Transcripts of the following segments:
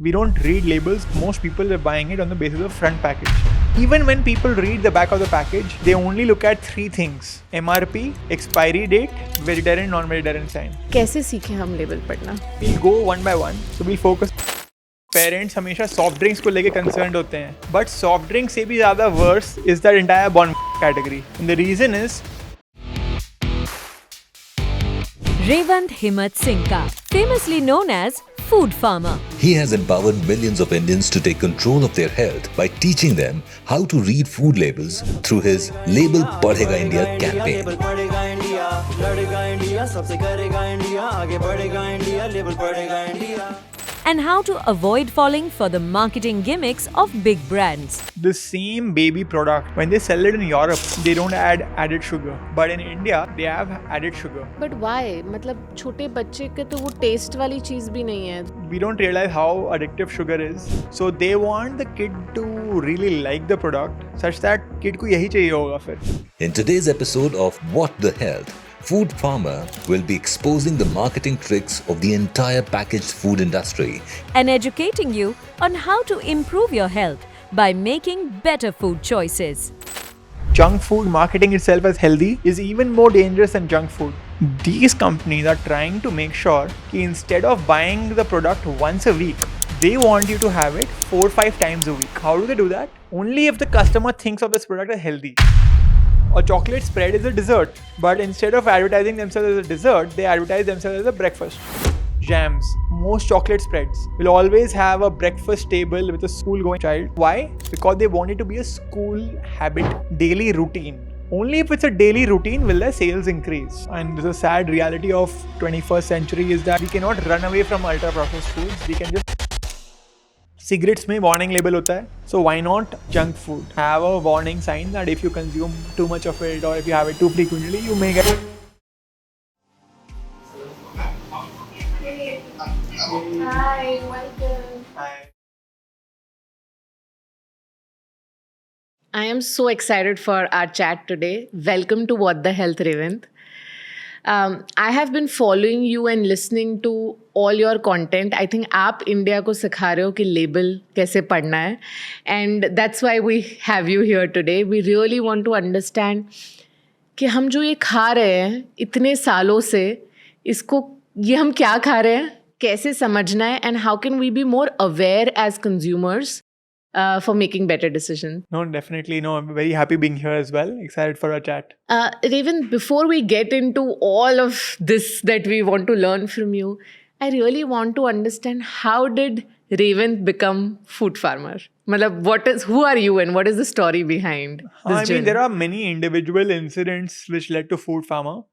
We don't read labels. Most people are buying it on the basis of front package. Even when people read the back of the package, they only look at three things: MRP, expiry date, vegetarian, non-vegetarian sign. कैसे सीखें हम label पढ़ना? We'll go one by one. So we'll focus. Parents हमेशा soft drinks को लेके concern होते हैं, but soft drink से भी ज़्यादा worse is the entire Bourn category. The reason is Revant Himatsingka, famously known as Food Pharmer. He has empowered millions of Indians to take control of their health by teaching them how to read food labels through his Label Padega India campaign. And how to avoid falling for the marketing gimmicks of big brands. the same baby product. When they sell it in Europe, they don't add added sugar, but in India, they have added sugar. But why? मतलब छोटे बच्चे के तो वो test वाली चीज भी नहीं है. We don't realize how addictive sugar is. So they want the kid to really like the product such that kid को यही चाहिए होगा फिर. In today's episode of What the Health, Food Pharmer will be exposing the marketing tricks of the entire packaged food industry And educating you on how to improve your health by making better food choices. Junk food marketing itself as healthy is even more dangerous than junk food. These companies are trying to make sure that instead of buying the product once a week, they want you to have it 4-5 times a week. How do they do that? Only if the customer thinks of this product as healthy. A chocolate spread is a dessert, but instead of advertising themselves as a dessert, they advertise themselves as a breakfast. Jams. Most chocolate spreads will always have a breakfast table with a school-going child. Why? Because they want it to be a school habit, daily routine. Only if it's a daily routine will their sales increase. And the sad reality of 21st century is that we cannot run away from ultra-processed foods. We can just... Cigarettes में warning label होता है. So why not junk food? Have a warning sign that if you consume too much of it or if you have it too frequently, you may get... Hi, welcome. Hi. I am so excited for our chat today. Welcome to What the Health, Revant. I have been following you and listening to all your content. I think आप India को सिखा रहे हो कि label कैसे पढ़ना है. And that's why we have you here today. We really want to understand कि हम जो ये खा रहे हैं इतने सालों से, इसको ये हम क्या खा रहे हैं, कैसे समझना है, and how can we be more aware as consumers for making better decisions. No, definitely. No, I'm very happy being here as well. Excited for our chat. Raven, before we get into all of this that we want to learn from you, I really want to understand, how did Raven become Food Pharmer? Matlab, who are you and what is the story behind this journey? There are many individual incidents which led to Food Pharmer.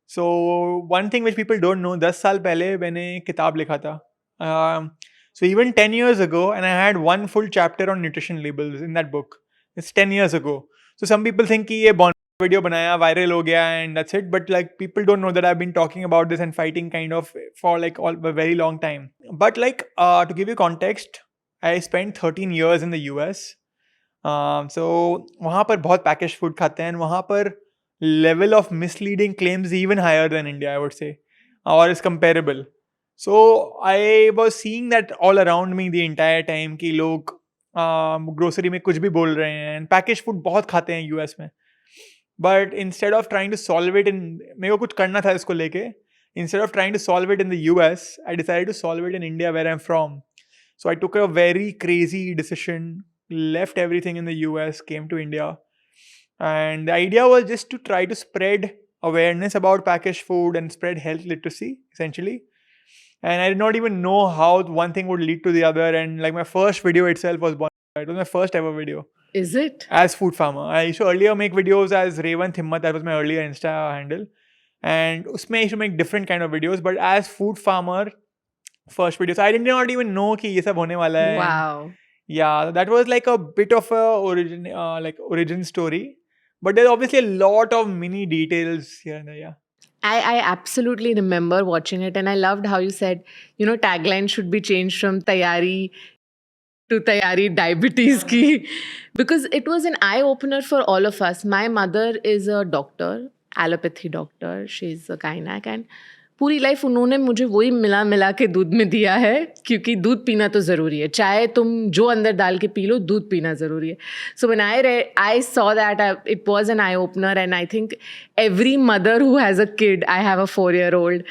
So one thing which people don't know, 10 साल पहले मैंने किताब लिखा था. So even 10 years ago, and I had one full chapter on nutrition labels in that book. It's 10 years ago. So some people think कि ये video बनाया, viral हो गया, and that's it. But like, people don't know that I've been talking about this and fighting kind of for like a very long time. But like, to give you context, I spent 13 years in the US. So वहाँ पर बहुत packaged food खाते हैं, वहाँ पर level of misleading claims even higher than India, I would say, or is comparable. So I was seeing that all around me the entire time कि लोग grocery में कुछ भी बोल रहे हैं, and packaged food बहुत खाते हैं US में. But instead of trying to solve it मेरे को कुछ करना था इसको लेके. Instead of trying to solve it in the US, I decided to solve it in India, where I'm from. So I took a very crazy decision, left everything in the US, came to India. And the idea was just to try to spread awareness about packaged food and spread health literacy, essentially. And I did not even know how one thing would lead to the other. And like, my first video itself was it was my first ever video. Is it? As Food Pharmer. I used to earlier make videos as Revant Himatsingka. That was my earlier Insta handle. And usme I used to make different kind of videos. But as Food Pharmer, first video. So I did not even know कि ये सब होने वाला है. Wow. Yeah, that was like a bit of a origin story. But there's obviously a lot of mini details here and there, yeah. I absolutely remember watching it, and I loved how you said, tagline should be changed from Tayari to Tayari diabetes ki, because it was an eye-opener for all of us. My mother is a doctor, allopathy doctor. She's a gynec, and पूरी life उन्होंने मुझे वही मिला मिला के दूध में दिया है, क्योंकि दूध पीना तो ज़रूरी है, चाहे तुम जो अंदर डाल के पी लो, दूध पीना ज़रूरी है. So when I saw that, it was an eye opener, and I think every mother who has a kid, I have a 4-year-old,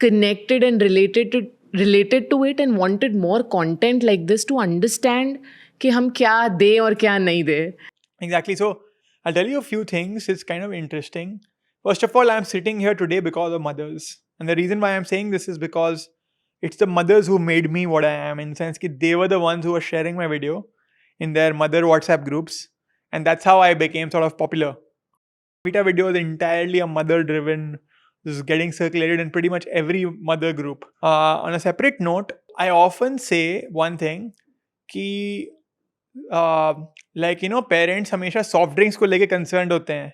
connected and related to it and wanted more content like this to understand कि हम क्या दें और क्या नहीं दें. Exactly. So I'll tell you a few things. It's kind of interesting. First of all, I'm sitting here today because of mothers. And the reason why I'm saying this is because it's the mothers who made me what I am. In the sense that they were the ones who were sharing my video in their mother WhatsApp groups. And that's how I became sort of popular. Vita video is entirely a mother-driven. This is getting circulated in pretty much every mother group. On a separate note, I often say one thing कि like you know parents हमेशा soft drinks को लेके concerned होते हैं,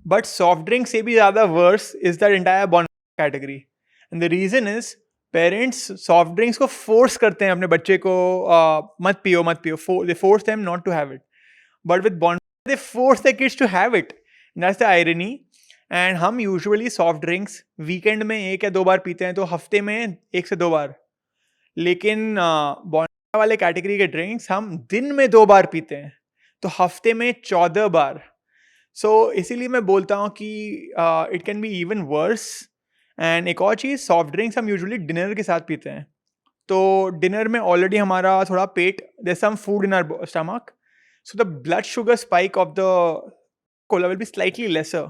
but soft drink से भी ज़्यादा worse is that entire Bourn category. And the reason is parents soft drinks को फोर्स करते हैं अपने बच्चे को, मत पियो मत पियो, they force them not to have it. But with Bourn they force the kids to have it. That's the irony. And हम यूजुअली सॉफ्ट ड्रिंक्स वीकेंड में 1 या 2 बार पीते हैं, तो हफ्ते में 1 से 2 बार. लेकिन वाले कैटेगरी के ड्रिंक्स हम दिन में 2 बार पीते हैं, तो हफ्ते में 14 बार. सो इसीलिए मैं बोलता हूँ कि it can be even worse. And एक और चीज़, सॉफ्ट ड्रिंक्स हम यूजुअली डिनर के साथ पीते हैं, तो डिनर में ऑलरेडी हमारा थोड़ा पेट, there some food in our stomach, so the blood sugar spike of the cola will be slightly lesser.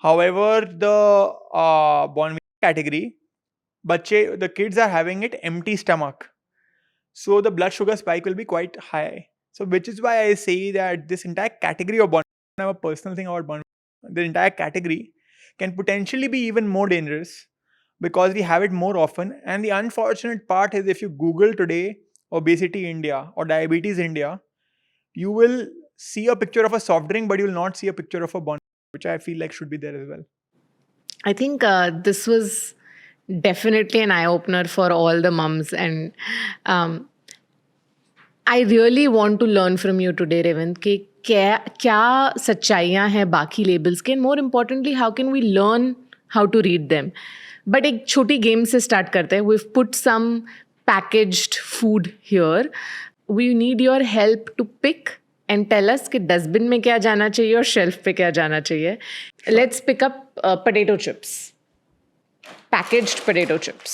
However the Bournvita category, बच्चे, the kids are having it empty stomach, so the blood sugar spike will be quite high. So which is why I say that this entire category of bond, I have a personal thing about bond, the entire category can potentially be even more dangerous because we have it more often. And the unfortunate part is, if you Google today obesity India or diabetes India, you will see a picture of a soft drink, but you will not see a picture of a bond, which I feel like should be there as well. I think this was definitely an eye-opener for all the mums, and I really want to learn from you today, Revant, कि क्या सच्चाइयाँ हैं बाकी labels के, and more importantly, how can we learn how to read them. But एक छोटी game से start करते हैं. We've put some packaged food here. We need your help to pick and tell us कि डस्टबिन में क्या जाना चाहिए और शेल्फ पे क्या जाना चाहिए. Let's pick up potato chips. Packaged potato chips.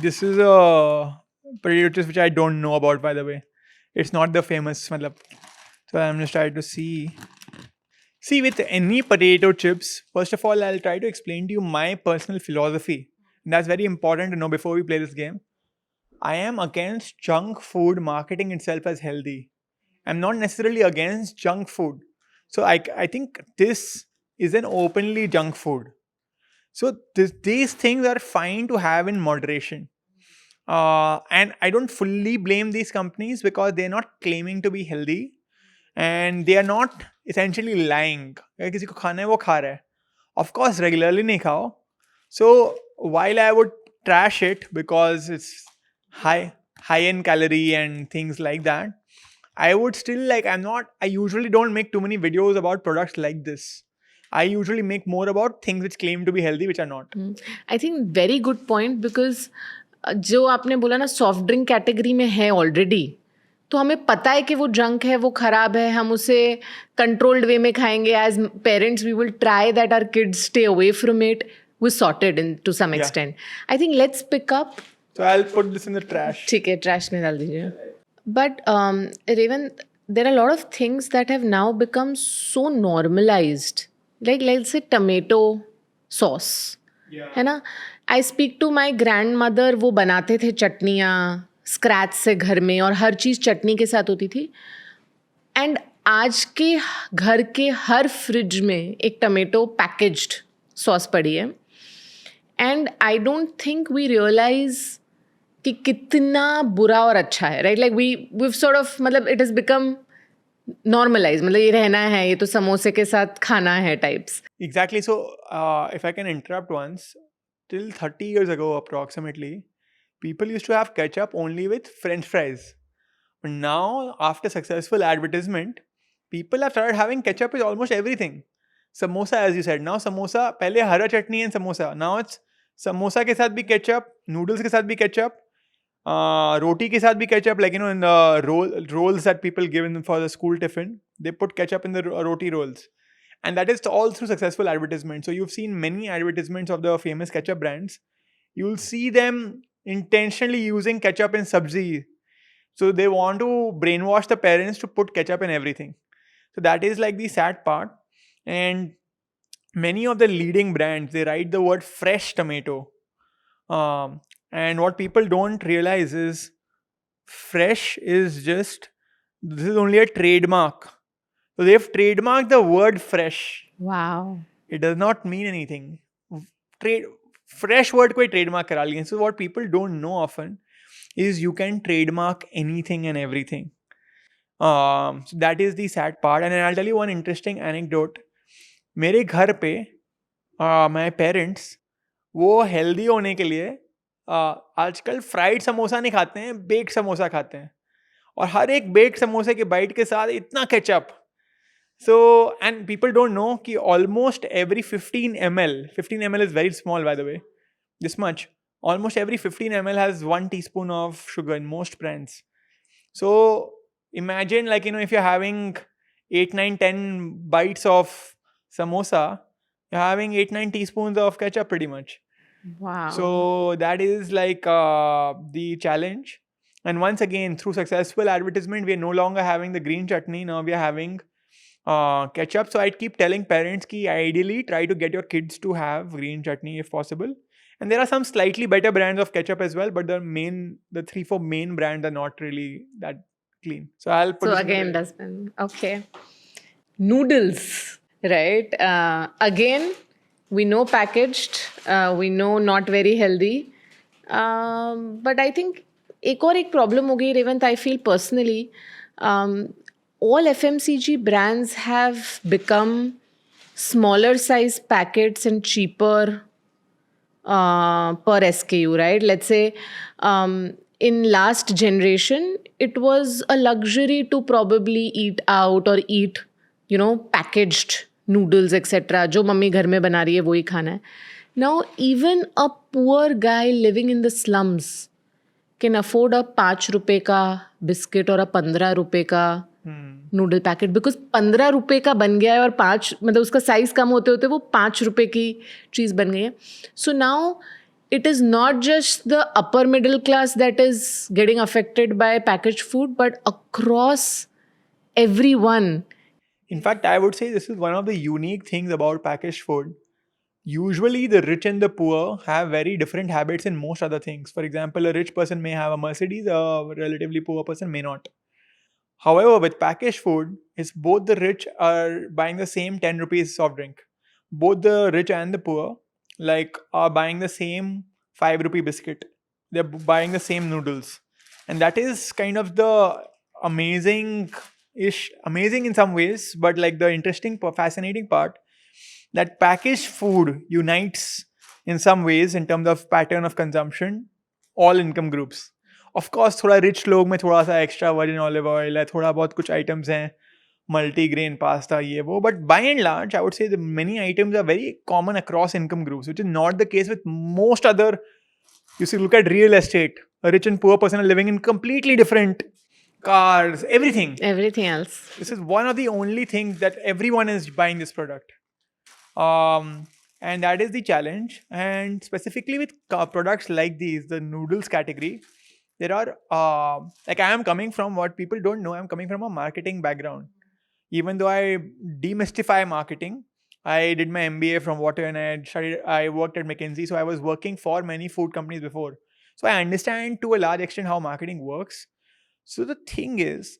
This is a potato chips which I don't know about, by the way. It's not the famous, so I'm just trying to see. See, with any potato chips, first of all, I'll try to explain to you my personal philosophy. And that's very important to know before we play this game. I am against junk food marketing itself as healthy. I'm not necessarily against junk food. So I think this is an openly junk food. So these things are fine to have in moderation. And I don't fully blame these companies because they're not claiming to be healthy. And they are not essentially lying. अगर किसी को खाना है वो खा रहा है. Of course, regularly नहीं खाओ. So while I would trash it because it's high in calorie and things like that, I would still I usually don't make too many videos about products like this. I usually make more about things which claim to be healthy, which are not. I think very good point, because जो आपने बोला ना, soft drink category में है already, तो हमें पता है कि वो जंक है, वो खराब है, हम उसे कंट्रोल्ड वे में खाएंगे. As parents we will try that our kids stay away from it. We sorted in to some extent. I think let's pick up. So I'll put this in the trash. ठीक है, trash में डाल दीजिए. But Revant, there are a lot of things that have now become so normalized. Like let's say tomato sauce, है ना. I speak to my grandmother, वो बनाते थे चटनियाँ स्क्रैच से घर में, और हर चीज़ चटनी के साथ होती थी. एंड आज के घर के हर फ्रिज में एक टमेटो पैकेज्ड सॉस पड़ी है. And I don't think we realise कि कितना बुरा और अच्छा है. Right, like we sort of, मतलब इट हैज़ बिकम normalize, मतलब ये रहना है, ये तो समोसे के साथ खाना है types. Exactly. So if I can interrupt once, till 30 years ago approximately, people used to have ketchup only with French fries. But now, after successful advertisement, people have started having ketchup with almost everything. samosa, as you said. Now samosa, pehle hara chutney and samosa. Now it's samosa ke sath bhi ketchup, noodles ke sath bhi ketchup, roti ke sath bhi ketchup. Like, in the rolls that people give in for the school tiffin, they put ketchup in the roti rolls. And that is all through successful advertisement. So you've seen many advertisements of the famous ketchup brands. You'll see them intentionally using ketchup in sabzi. So they want to brainwash the parents to put ketchup in everything. So that is like the sad part. And many of the leading brands, they write the word fresh tomato. And what people don't realize is fresh is just, this is only a trademark. So they've trademarked the word fresh. Wow. It does not mean anything. Trade fresh word कोई trademark करा लिए. So what people don't know often is you can trademark anything and everything. So that is the sad part. And I'll tell you one interesting anecdote. मेरे घर पे my parents वो healthy होने के लिए आजकल फ्राइड समोसा नहीं खाते हैं, बेक्ड समोसा खाते हैं. और हर एक बेक्ड समोसे के बाइट के साथ इतना ketchup. So, and people don't know कि almost every 15 ml is very small, by the way, this much, almost every 15 ml has 1 teaspoon of sugar in most brands. So imagine, like, if you're having 8, 9, 10 bites of samosa, you're having 8, 9 teaspoons of ketchup pretty much. Wow. So that is like the challenge. And once again, through successful advertisement, we are no longer having the green chutney. Now we are having ketchup. So I'd keep telling parents ki ideally try to get your kids to have green chutney if possible. And there are some slightly better brands of ketchup as well, but the 3-4 main brands are not really that clean. So I'll put So this in the again, way. dustbin. Okay. Noodles, right? Again, we know packaged, we know not very healthy. But I think एक और एक problem हो गई, Revant, I feel personally, all FMCG brands have become smaller size packets and cheaper per SKU, right? Let's say in last generation, it was a luxury to probably eat out or eat, packaged noodles, etc. जो mummy घर में बना रही है वही खाना है. Now, even a poor guy living in the slums can afford a 5 रुपए का बिस्किट और a 15 रुपए का नूडल पैकेट, बिकॉज 15 रुपए का बन गया है और 5, मतलब उसका साइज कम होते होते वो 5 रुपए की चीज़ बन गई है. So now it is not just the upper middle class that is getting affected by packaged food, but across everyone. In fact, I would say this is one of the unique things about packaged food. Usually, the rich and the poor have very different habits in most other things. For example, a rich person may have a Mercedes, a relatively poor person may not. However, with packaged food, it's both the rich are buying the same 10 rupees soft drink. Both the rich and the poor are buying the same 5 rupee biscuit. They're buying the same noodles. And that is kind of the amazing in some ways, but like the interesting, fascinating part, that packaged food unites in some ways in terms of pattern of consumption all income groups. Of course, थोड़ा rich लोग में थोड़ा सा extra virgin olive oil है, थोड़ा बहुत कुछ items हैं, multi-grain pasta ये वो, but by and large, I would say the many items are very common across income groups, which is not the case with most other. You see, look at real estate. A rich and poor person are living in completely different cars, everything. Everything else. This is one of the only things that everyone is buying this product. And that is the challenge. And specifically with products like these, the noodles category, there are, I am coming from, what people don't know, I'm coming from a marketing background. Even though I demystify marketing, I did my MBA from Water and I worked at McKinsey. So I was working for many food companies before. So I understand to a large extent how marketing works. So the thing is,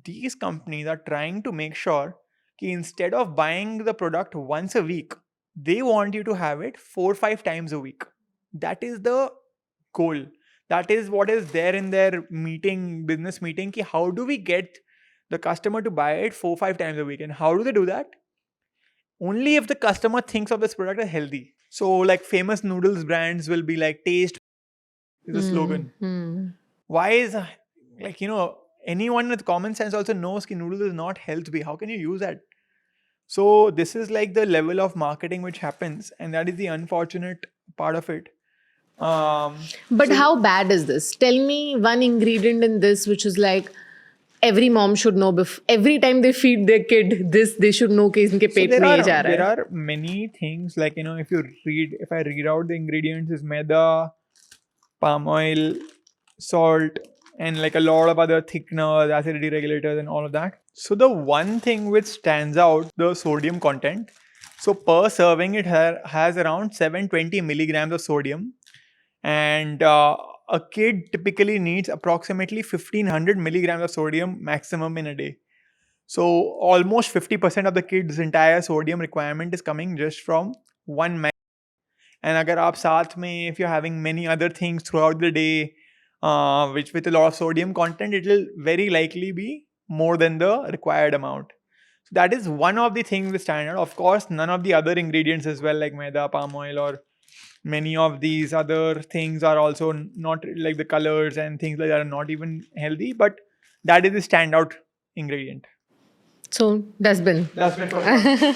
these companies are trying to make sure that instead of buying the product once a week, they want you to have it 4-5 times a week. That is the goal. That is what is there in their business meeting. Ki how do we get the customer to buy it 4-5 times a week? And how do they do that? Only if the customer thinks of this product as healthy. So like famous noodles brands will be like taste is a slogan. Why is anyone with common sense also knows that noodles is not health. How can you use that? So this is like the level of marketing which happens, and that is the unfortunate part of it. But So- how bad is this? Tell me one ingredient in this which is like every mom should know every time they feed their kid this, they should know कि इनके So पेट में ये जा रहा there है. are many things like if I read out the ingredients is maida, palm oil, salt, and like a lot of other thickeners, acidity regulators, and all of that. So the one thing which stands out, the sodium content. So per serving, it has around 720 milligrams of sodium, and a kid typically needs approximately 1500 milligrams of sodium maximum in a day. So almost 50% of the kids' entire sodium requirement is coming just from one mag. And agar aap saath mein, if you're having many other things throughout the day, which with a lot of sodium content, it will very likely be more than the required amount. So that is one of the things we stand out. Of course, none of the other ingredients as well, like maida, palm oil, or many of these other things are also not like the colors and things like that are not even healthy, but that is the standout ingredient. So dustbin. Dustbin for sure.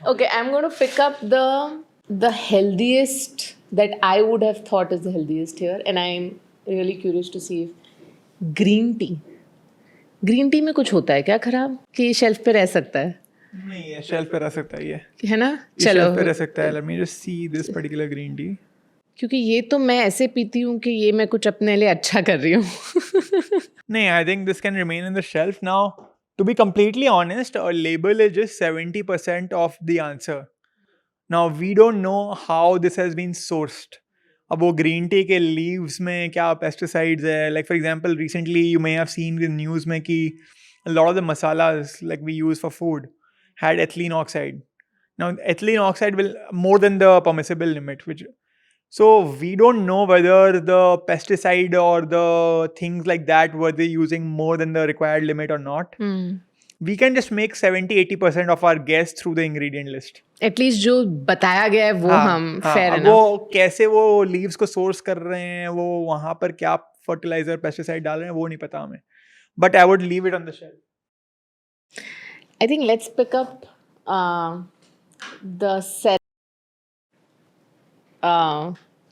Okay, I'm going to pick up the healthiest that I would have thought is the healthiest here, and I'm really curious to see if green tea. Green tea में कुछ होता है क्या खराब कि ये shelf पे रह सकता है? नहीं, ये शेल्फ पे रह सकता है, ये है ना? ये चलो शेल्फ पे रह सकता है. Let me just see this particular green tea. क्योंकि ये तो मैं ऐसे पीती हूँ कि ये मैं कुछ अपने लिए अच्छा कर रही हूँ. नहीं, I think this can remain in the shelf. Now, to be completely honest, a label is just 70% of the answer. Now, we don't know how this has been sourced. अब वो green tea के leaves में क्या pesticides है. Like for example, recently you may have seen the news में कि a lot of the masalas like we use for food had ethylene oxide. Now, ethylene oxide will more than the permissible limit, which so we don't know whether the pesticide or the things like that were they using more than the required limit or not. We can just make 70-80% of our guess through the ingredient list. At least जो बताया गया है वो हम fair अब है ना. वो कैसे वो लीव्स को सोर्स कर रहे हैं, वो वहां पर क्या फर्टिलाइजर पेस्टिसाइड डाल रहे हैं, वो नहीं पता हमें. But I would leave it on the shelf. I think let's pick up the set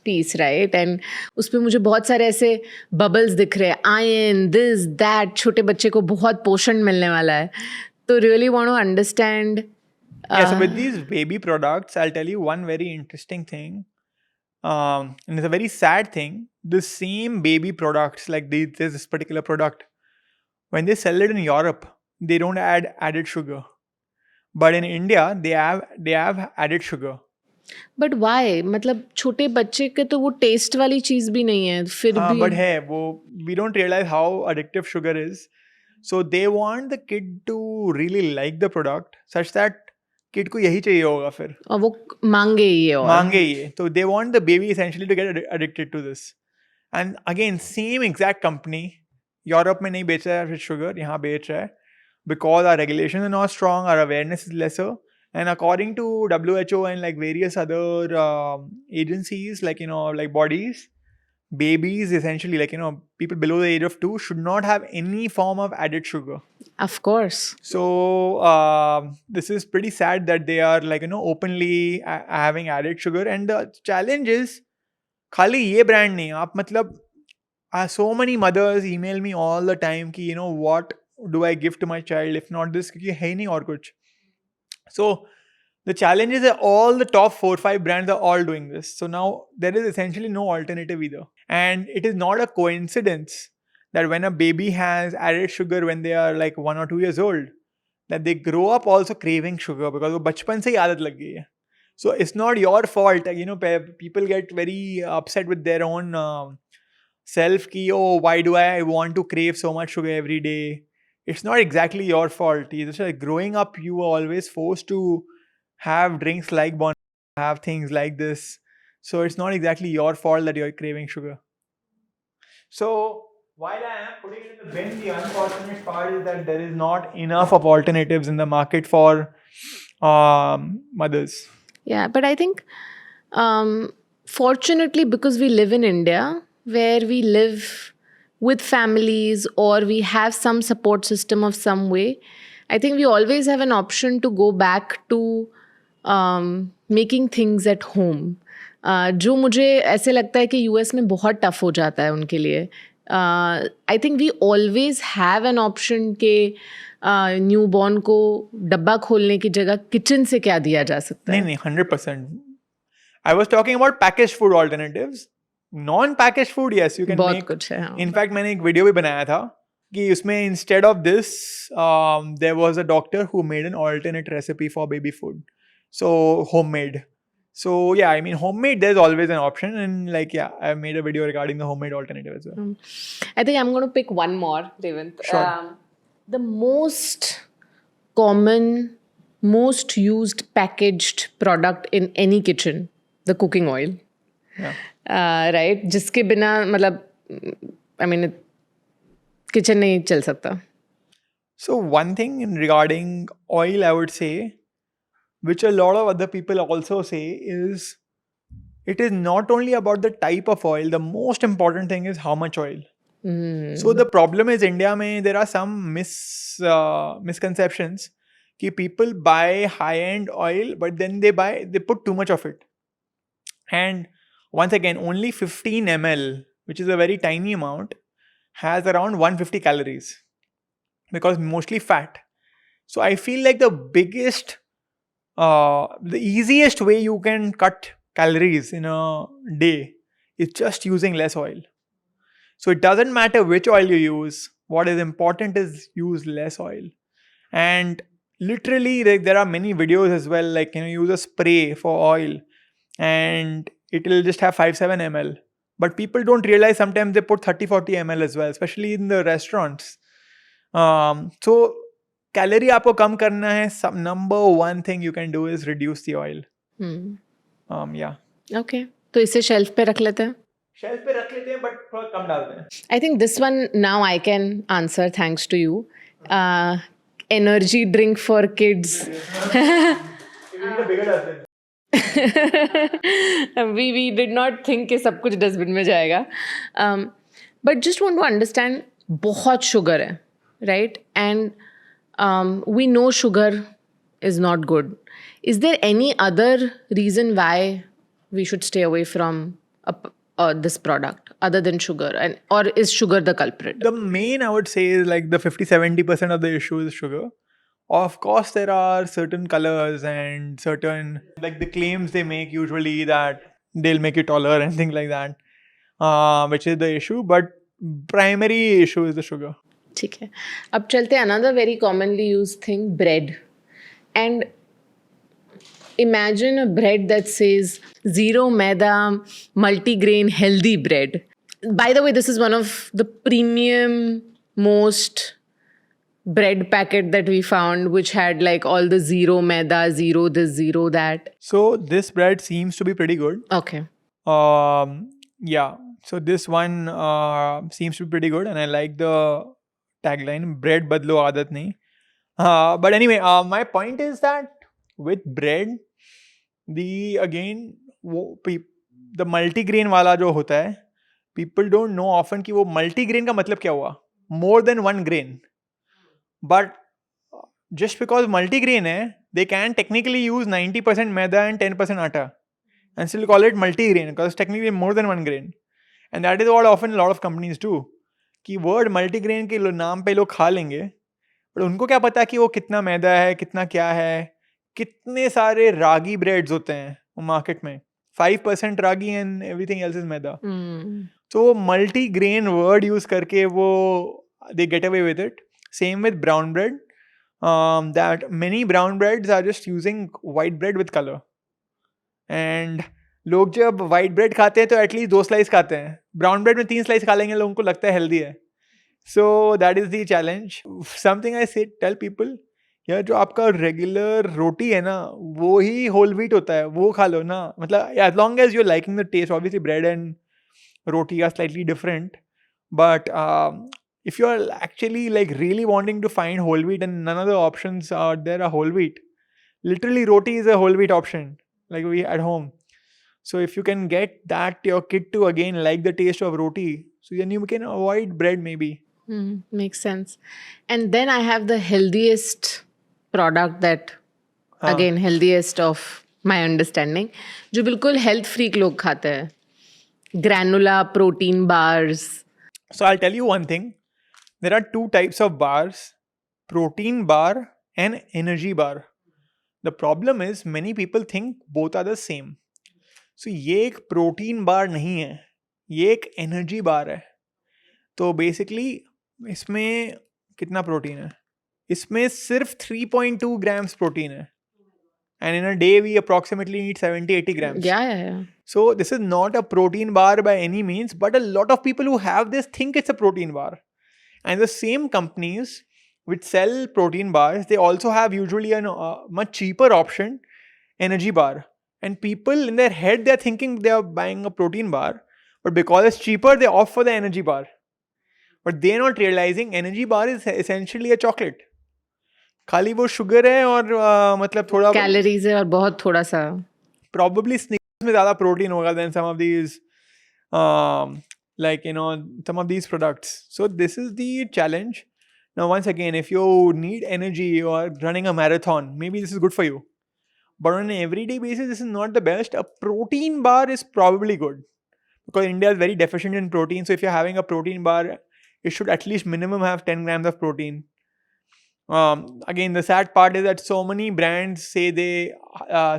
piece, right? And उसपे मुझे बहुत सारे ऐसे बबल्स दिख रहे हैं. Iron, this, that. छोटे बच्चे को बहुत पोषण मिलने वाला है. तो really want to understand. Yeah, so with these baby products, I'll tell you one very interesting thing. And it's a very sad thing. The same baby products, like this particular product, when they sell it in Europe, they don't add added sugar. But in India, they have added sugar. But why? मतलब छोटे बच्चे के तो वो test वाली चीज भी नहीं है फिर भी. But है वो, we don't realize how addictive sugar is. So they want the kid to really like the product such that kid को यही चाहिए होगा फिर. और वो मांगे ये और मांगे ये. So they want the baby essentially to get addicted to this. And again, same exact company, Europe में नहीं बेच रहा है sugar, यहाँ बेच रहा है. Because our regulations are not strong, our awareness is lesser. And according to WHO and like various other agencies, like, like bodies, babies essentially, like, people below the age of 2 should not have any form of added sugar. Of course. So this is pretty sad that they are like, openly having added sugar. And the challenge is, खाली ये brand नहीं, आप मतलब, so many mothers email me all the time कि, what do I give to my child if not this, क्योंकि है ही नहीं और कुछ. So the challenge is that all the top 4-5 brands are all doing this. So now there is essentially no alternative either. And it is not a coincidence that when a baby has added sugar when they are like 1 or 2 years old, that they grow up also craving sugar because वो बचपन से ही आदत लग गई है. So it's not your fault. People get very upset with their own self ki, oh, why do I want to crave so much sugar every day? It's not exactly your fault. It's like growing up, you were always forced to have drinks like Bon, have things like this. So it's not exactly your fault that you're craving sugar. So while I am putting it in the bin, the unfortunate part is that there is not enough of alternatives in the market for mothers. Yeah, but I think fortunately, because we live in India, where we live with families or we have some support system of some way, I think we always have an option to go back to making things at home. जो मुझे ऐसे लगता है कि US में बहुत tough हो जाता है उनके लिए. I think we always have an option के न्यू बॉर्न को डब्बा खोलने की जगह किचन से क्या दिया जा सकता है. नहीं 100%. I was talking about packaged food alternatives. Non-packaged food, yes, you can बहुत make. कुछ है. हाँ. In fact, मैंने एक वीडियो भी बनाया था कि उसमें instead of this, there was a doctor who made an alternate recipe for baby food. So homemade. So yeah, I mean homemade. There's always an option, and like yeah, I made a video regarding the homemade alternative as well. I think I'm going to pick one more, Revant. Sure. The most common, most used packaged product in any kitchen, the cooking oil. Yeah. Right? जिसके बिना मतलब, I mean, kitchen नहीं चल सकता. So one thing in regarding oil, I would say, which a lot of other people also say, is it is not only about the type of oil. The most important thing is how much oil. So the problem is India mein there are some misconceptions कि people buy high-end oil but then they put too much of it. And once again, only 15 ml, which is a very tiny amount, has around 150 calories because mostly fat. So I feel like the easiest way you can cut calories in a day is just using less oil. So it doesn't matter which oil you use. What is important is use less oil. And literally, there are many videos as well, like use a spray for oil and it will just have 5-7 ml. But people don't realize sometimes they put 30-40 ml as well, especially in the restaurants. So calorie आपको कम करना है, number one thing you can do is reduce the oil. Yeah. Okay. तो इसे shelf पे रख लेते हैं. Shelf पे रख लेते हैं but थोड़ा कम डालते हैं. I think this one now I can answer thanks to you. Energy drink for kids. We need a bigger dustbin. we did not think कि सब कुछ डस्टबिन में जाएगा. But just want to understand, बहुत sugar है, right? And we know sugar is not good. Is there any other reason why we should stay away from this product other than sugar, or is sugar the culprit? The main, I would say, is like the 50-70% of the issue is sugar. Of course, there are certain colors and certain, like the claims they make usually that they'll make you taller and things like that, which is the issue. But primary issue is the sugar. ठीक है. अब चलते हैं another very commonly used thing, bread. And imagine a bread that says zero maida, multigrain, healthy bread. By the way, this is one of the premium most bread packet that we found, which had like all the zero maida, zero this, zero that. So this bread seems to be pretty good. Okay. Yeah. So this one seems to be pretty good, and I like the tagline, bread badlo aadat nahi. But anyway, my point is that with bread, the multigrain वाला जो होता है, people don't know often कि वो multigrain का मतलब क्या हुआ, more than one grain. But just because multigrain hai, they can technically use 90% maida and 10% atta and still call it multigrain because it's technically more than one grain. And that is what often a lot of companies do. कि word multigrain के नाम पे लोग खा लेंगे, but उनको क्या पता कि वो कितना मैदा है, कितना क्या है, कितने सारे रागी breads होते हैं मार्केट में. 5% ragi and everything else is maida. So multigrain word use करके वो they get away with it. Same with brown bread. That many brown breads are just using white bread with color. And लोग जब white bread खाते हैं तो at least 2 slice खाते हैं. Brown bread में 3 slice खा लेंगे, लोगों को लगता है healthy है. So that is the challenge. Something I say, tell people, यार जो आपका regular रोटी है ना, वो ही whole wheat होता है, वो खा लो ना. मतलब as long as you're liking the taste, obviously bread and roti are slightly different. But if you're actually like really wanting to find whole wheat and none of the options are there are whole wheat, literally roti is a whole wheat option, like we at home. So if you can get that your kid to again like the taste of roti, so then you can avoid bread maybe. Makes sense. And then I have the healthiest product that, again, healthiest of my understanding, जो बिल्कुल health freak लोग खाते हैं. Granular protein bars. So I'll tell you one thing. There are two types of bars, protein bar and energy bar. The problem is many people think both are the same. So ये एक protein bar नहीं है, ये एक energy bar है. तो basically इसमें कितना प्रोटीन है? इसमें सिर्फ 3.2 grams प्रोटीन है. And in a day we approximately need 70-80 grams. Yeah. So this is not a protein bar by any means, but a lot of people who have this think it's a protein bar. And the same companies which sell protein bars, they also have usually a much cheaper option, energy bar. And people in their head, they're thinking they are buying a protein bar, but because it's cheaper, they opt for the energy bar. But they're not realizing energy bar is essentially a chocolate. खाली वो sugar है और मतलब थोड़ा calories है और बहुत थोड़ा सा probably Snickers में ज़्यादा प्रोटीन होगा than some of these like some of these products. So this is the challenge. Now once again, if you need energy or running a marathon, maybe this is good for you, but on an everyday basis this is not the best. A protein bar is probably good because India is very deficient in protein. So if you're having a protein bar, it should at least minimum have 10 grams of protein. Again, the sad part is that so many brands say they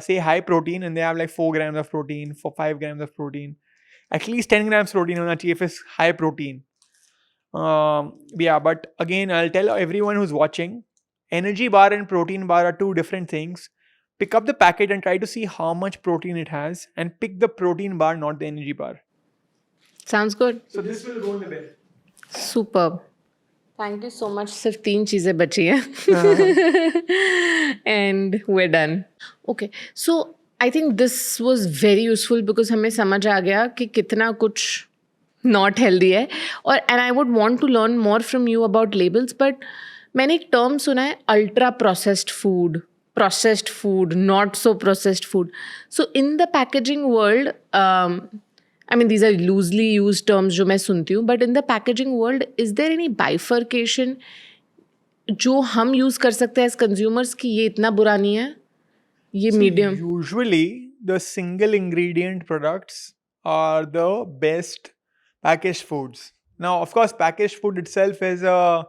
say high protein and they have like 4 grams of protein, for 5 grams of protein. At least 10 grams protein on a chief is high protein. Yeah, but again, I'll tell everyone who's watching, energy bar and protein bar are two different things. Pick up the packet and try to see how much protein it has, and pick the protein bar, not the energy bar. Sounds good. So this will go in the bin. Superb. Thank you so much. सिर्फ 3 चीज़ें बची हैं. And we're done. Okay. So I think this was very useful because हमें समझ आ गया कि कितना कुछ not healthy है. और and I would want to learn more from you about labels. But मैंने एक term सुना है, ultra processed food, not so processed food. So in the packaging world, I mean, these are loosely used terms जो मैं सुनती हूँ, but in the packaging world, is there any bifurcation जो हम use कर सकते हैं as consumers कि ये इतना बुरा नहीं है, ये medium? Usually, the single ingredient products are the best packaged foods. Now, of course, packaged food itself is a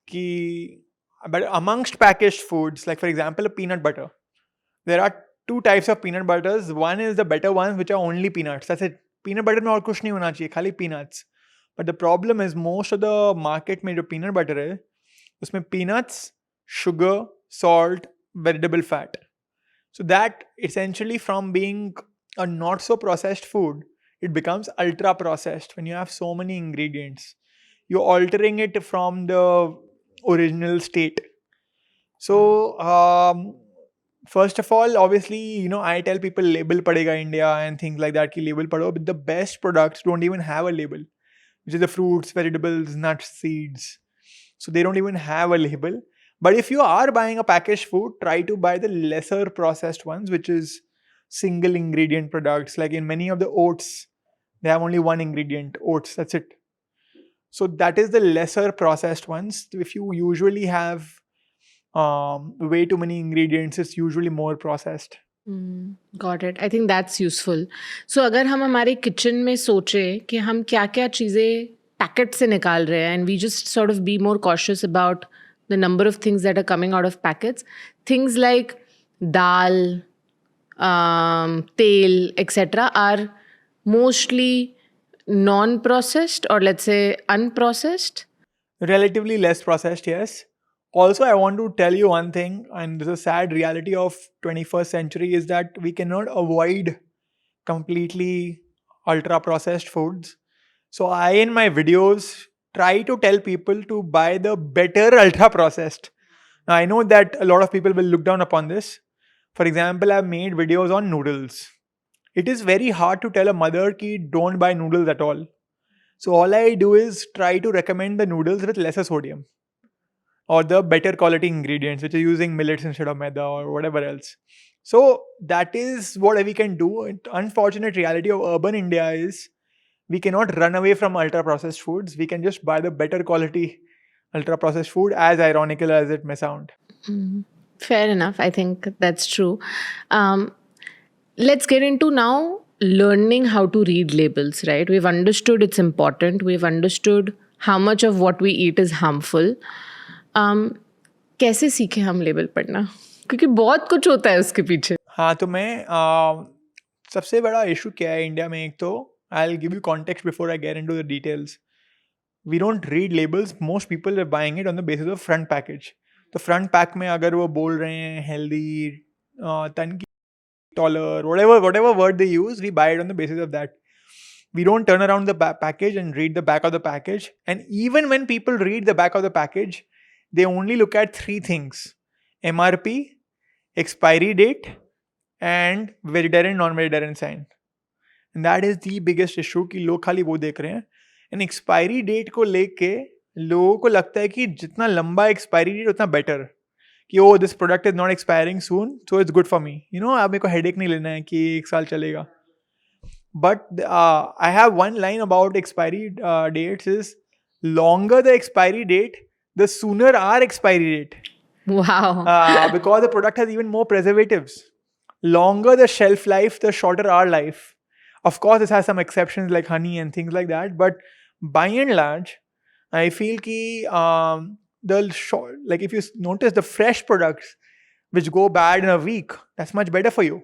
key, but amongst packaged foods, like for example, a peanut butter, there are two types of peanut butters. One is the better ones, which are only peanuts. That's it. Peanut butter में और कुछ नहीं होना चाहिए, खाली peanuts. But the problem is most of the market में जो peanut butter है, उसमें peanuts, sugar, salt, vegetable fat. So that essentially from being a not so processed food, it becomes ultra processed when you have so many ingredients. You're altering it from the original state. So first of all, obviously, I tell people label Padega India and things like that, ki label padho, but the best products don't even have a label, which is the fruits, vegetables, nuts, seeds. So they don't even have a label. But if you are buying a packaged food, try to buy the lesser processed ones, which is single ingredient products. Like in many of the oats, they have only one ingredient, oats, that's it. So that is the lesser processed ones. If you usually have way too many ingredients, it's usually more processed. Got it. I think that's useful. So अगर हम हमारे kitchen में सोचे कि हम क्या क्या चीज़ें पैकेट से निकाल रहे हैं, and we just sort of be more cautious about the number of things that are coming out of packets, things like dal, tel, etc. are mostly non-processed or let's say unprocessed. Relatively less processed, yes. Also, I want to tell you one thing, and this is a sad reality of 21st century, is that we cannot avoid completely ultra processed foods. So I, in my videos, try to tell people to buy the better ultra processed. Now I know that a lot of people will look down upon this. For example, I've made videos on noodles. It is very hard to tell a mother ki don't buy noodles at all. So all I do is try to recommend the noodles with lesser sodium, or the better quality ingredients, which are using millets instead of maida or whatever else. So that is what we can do. Unfortunate reality of urban India is we cannot run away from ultra processed foods. We can just buy the better quality ultra processed food, as ironical as it may sound. Fair enough. I think that's true. Let's get into now learning how to read labels, right? We've understood it's important. We've understood how much of what we eat is harmful. कैसे सीखे हम label पढ़ना? क्योंकि बहुत कुछ होता है उसके पीछे. हाँ, तो मैं सबसे बड़ा इशू क्या है इंडिया में, एक तो I'll give you context before I get into the details. We don't read labels. Most people are buying it on the basis of front package. तो front pack में अगर वो बोल रहे हैं healthy, तन की taller, whatever word they use, we buy it on the basis of that. We don't turn around the package and read the back of the package. And even when people read the back of the package, they only look at three things: MRP, expiry date, and vegetarian, non-vegetarian sign. And that is the biggest issue कि लोग खाली वो देख रहे हैं. And expiry date को लेके लोगों को लगता है कि जितना लंबा expiry date उतना better. कि oh, this product is not expiring soon, so it's good for me. You know, आप मेरे को headache नहीं लेना है कि 1 साल चलेगा. But I have one line about expiry dates is longer the expiry date, the sooner our expiry date. Wow. Because the product has even more preservatives. Longer the shelf life, the shorter our life. Of course, this has some exceptions like honey and things like that. But by and large, I feel ki like if you notice the fresh products which go bad in a week, that's much better for you.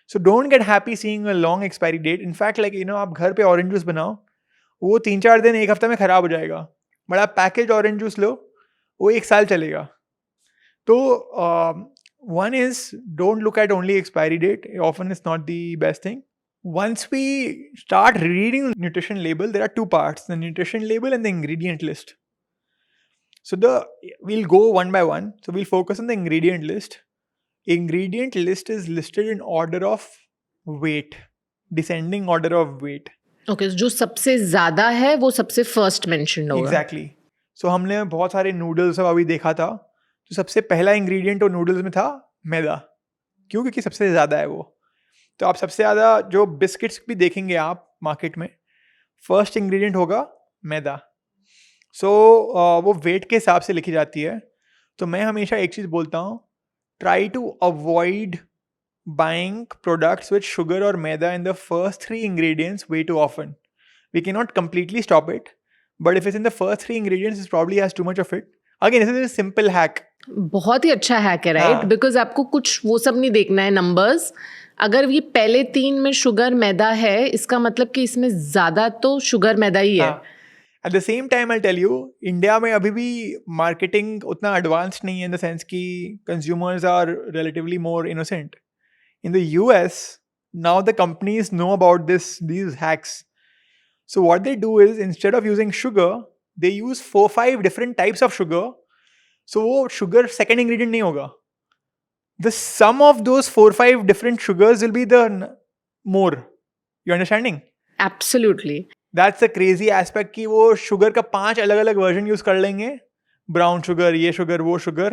So don't get happy seeing a long expiry date. In fact, like you know, आप घर पे orange juice बनाओ, वो 3-4 दिन 1 हफ्ते में खराब हो जाएगा. बट आप पैकेज ऑरेंज जूस लो, वो 1 साल चलेगा. तो one is don't look at only expiry date. Often it's not the best thing. Once we start reading the nutrition label, there are two parts: the nutrition label and the ingredient list. So we'll go one by one. So we'll focus on the ingredient list. Ingredient list is listed in order of weight, descending order of weight. Okay, जो सबसे ज्यादा है वो सबसे first mention होगा. Exactly. So हमने बहुत सारे नूडल्स अभी देखा था. तो सबसे पहला इंग्रेडिएंट वो नूडल्स में था मैदा. क्यों? क्योंकि सबसे ज़्यादा है वो. तो आप सबसे ज़्यादा जो बिस्किट्स भी देखेंगे आप मार्केट में, फर्स्ट इंग्रेडिएंट होगा मैदा. सो वो वेट के हिसाब से लिखी जाती है. तो मैं हमेशा एक चीज़ बोलता हूँ, try to avoid buying products with sugar or maida in the first 3 ingredients way too often. We cannot completely stop it, but if it's in the first 3 ingredients, it probably has too much of it. Again, this is a simple hack. बहुत ही अच्छा hack है, right? Because आपको कुछ वो सब नहीं देखना है, नंबर्स. अगर ये पहले 3 में शुगर मैदा है, इसका मतलब कि इसमें ज्यादा तो शुगर मैदा ही है. At the same time, I'll tell you, India में अभी भी मार्केटिंग उतना एडवांस नहीं है, इन द सेंस कि consumers are relatively more innocent. In the US, now the companies know about these hacks. So what they do is, instead of using sugar, they use 4-5 different types of sugar. So sugar second ingredient nahi hoga. The sum of those 4-5 different sugars will be the more. You understanding? Absolutely. That's the crazy aspect कि वो sugar का 5 अलग-अलग version use कर लेंगे. Brown sugar, ये sugar, वो sugar.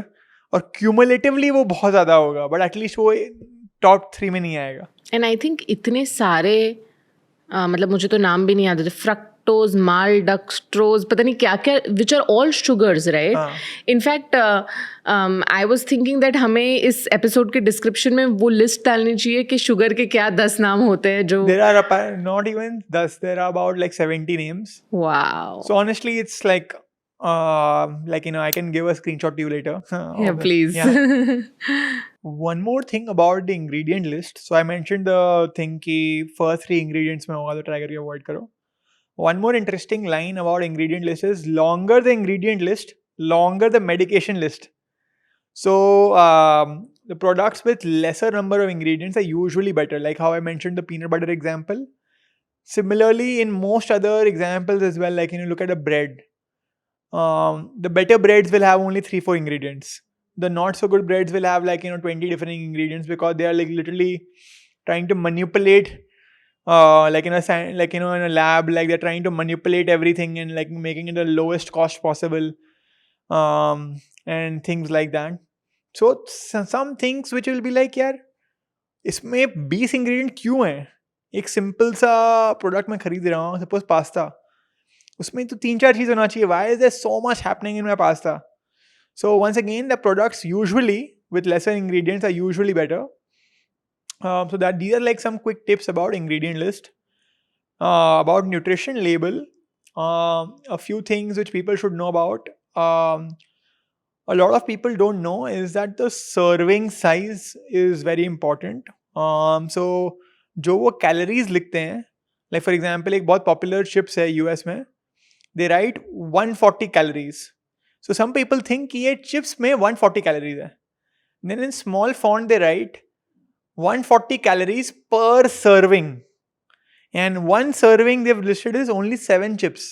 और cumulatively वो बहुत ज़्यादा होगा. But at least वो टॉप 3 में नहीं आएगा. एंड आई थिंक इतने सारे मतलब मुझे तो नाम भी नहीं याद होते, फ्रक्टोज, मालडक्सट्रोज, पता नहीं क्या क्या, which are all sugars, right? In fact I was thinking that हमें इस एपिसोड के डिस्क्रिप्शन में वो लिस्ट डालनी चाहिए कि शुगर के क्या 10 नाम होते हैं जो. There are not even 10, there are about like 70 names. Wow. So honestly, it's like you know, I can give a screenshot to you later. Yeah, please. Yeah. One more thing about the ingredient list. So I mentioned the thing कि first 3 ingredients में होगा तो try करके avoid करो. One more interesting line about ingredient list is, longer the ingredient list, longer the medication list. So the products with lesser number of ingredients are usually better, like how I mentioned the peanut butter example. Similarly, in most other examples as well, like you know, look at a bread. The better breads will have only 3-4 ingredients. The not so good breads will have like you know 20 different ingredients, because they are like literally trying to manipulate like in a lab, like they're trying to manipulate everything and like making it the lowest cost possible, and things like that. So some things which will be like, यार इसमें 20 ingredient क्यों हैं? एक simple सा product मैं खरीद रहा हूँ, सपोज पास्ता, उसमें तो 3-4 चीज़ होना चाहिए. Why is there so much happening in my pasta? So once again, the products usually with lesser ingredients are usually better. So that these are like some quick tips about ingredient list, about nutrition label, a few things which people should know about. A lot of people don't know is that the serving size is very important. So जो वो calories लिखते हैं, like for example एक बहुत popular chips है US में, they write 140 calories. So some people think कि ये chips में 140 calories है. Then in small font they write 140 calories per serving. And one serving they've listed is only 7 chips.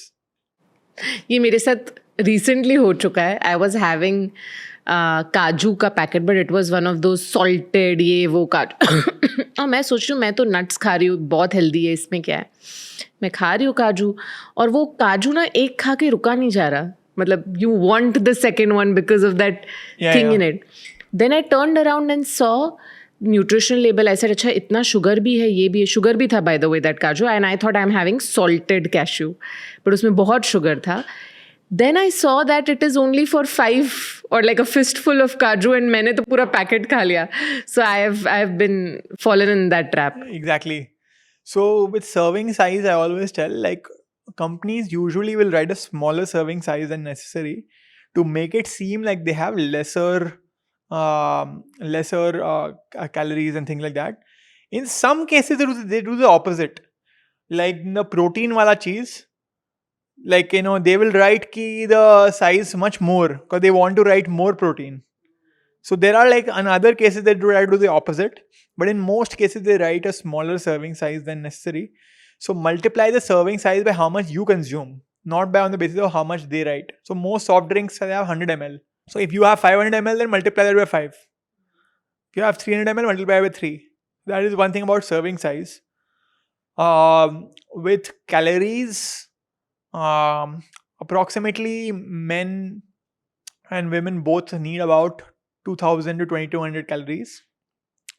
ये मेरे साथ रिसेंटली हो चुका है. आई वॉज हैविंग काजू का packet, but it was one of दो सॉल्टेड ये वो काजू. और मैं सोच रही हूँ मैं तो नट्स खा रही हूँ, बहुत हेल्दी है, इसमें क्या है. मैं खा रही हूँ काजू, और वो काजू ना एक खा के रुका नहीं जा रहा. मतलब you want the second one because of that thing in it. Then I turned around and saw nutritional label. I said अच्छा इतना शुगर भी है, ये भी है. शुगर भी था बाय द वे दैट काजू, and I thought I am having salted cashew, but उसमें बहुत शुगर था. Then I saw that it is only for 5 or like a fistful of kaju, and मैंने तो पूरा पैकेट खा लिया. So I have been fallen in that trap. Exactly. So with serving size, I always tell like companies usually will write a smaller serving size than necessary to make it seem like they have lesser calories and things like that. In some cases, they do the opposite. Like the protein wala cheese, like they will write ki the size much more because they want to write more protein. So there are like in other cases they do the opposite, but in most cases they write a smaller serving size than necessary. So multiply the serving size by how much you consume, not by on the basis of how much they write. So most soft drinks have 100 ml. So if you have 500 ml, then multiply that by 5. If you have 300 ml, multiply by 3. That is one thing about serving size. With calories, approximately men and women both need about 2000 to 2200 calories.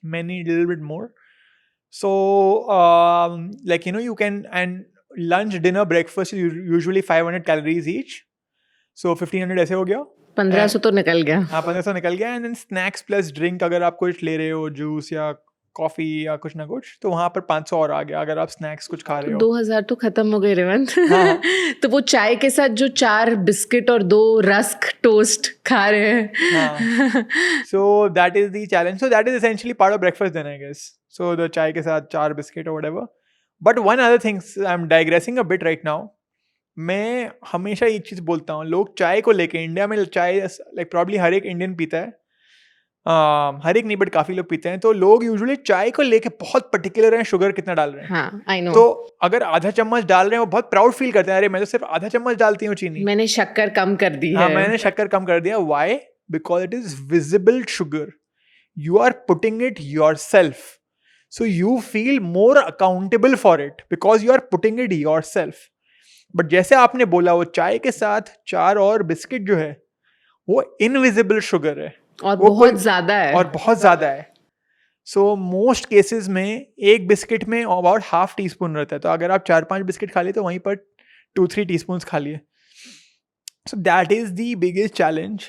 Men need a little bit more. So like you can, and lunch, dinner, breakfast is usually 500 calories each. So 1500 ऐसे हो गया. 1500 तो निकल गया. हाँ 1500 निकल गया. And then snacks plus drink, अगर आप कुछ ले रहे हो, जूस या कॉफी या कुछ ना कुछ, तो वहां पर 500 और आ गया अगर आप स्नैक्स कुछ खा रहे हो. 2000 तो खत्म हो गए रेवंत. हाँ. तो वो चाय के साथ जो 4 बिस्किट और 2 रस्क टोस्ट खा रहे हैं. So that is the challenge. So that is essentially part of breakfast then, I guess. So the चाय के साथ 4 biscuit or whatever. But one other thing, I'm digressing a bit right now. मैं हमेशा एक चीज बोलता हूँ, लोग चाय को लेके, इंडिया में चाय like probably हर एक इंडियन पीता है, हर एक नहीं बट काफी लोग पीते हैं. तो लोग यूजुअली चाय को लेके बहुत पर्टिकुलर हैं शुगर कितना डाल रहे हैं. हाँ, I know. तो अगर आधा चम्मच डाल रहे हैं वो बहुत प्राउड फील करते हैं, अरे मैं तो सिर्फ आधा चम्मच डालती हूँ चीनी, मैंने शक्कर कम कर दी है. हाँ मैंने शक्कर कम कर दिया. Why? Because it is visible sugar. You are putting it yourself, so you feel more accountable for it because you are putting it yourself. But जैसे आपने बोला, वो चाय के साथ 4 और बिस्किट जो है वो इनविजिबल शुगर है, और बहुत ज्यादा है, और बहुत ज्यादा है. सो मोस्ट केसेस में एक बिस्किट में अबाउट हाफ टी स्पून रहता है. तो अगर आप 4-5 बिस्किट खा लिए तो वहीं पर 2-3 टी स्पून खा लिए. So that is the biggest challenge,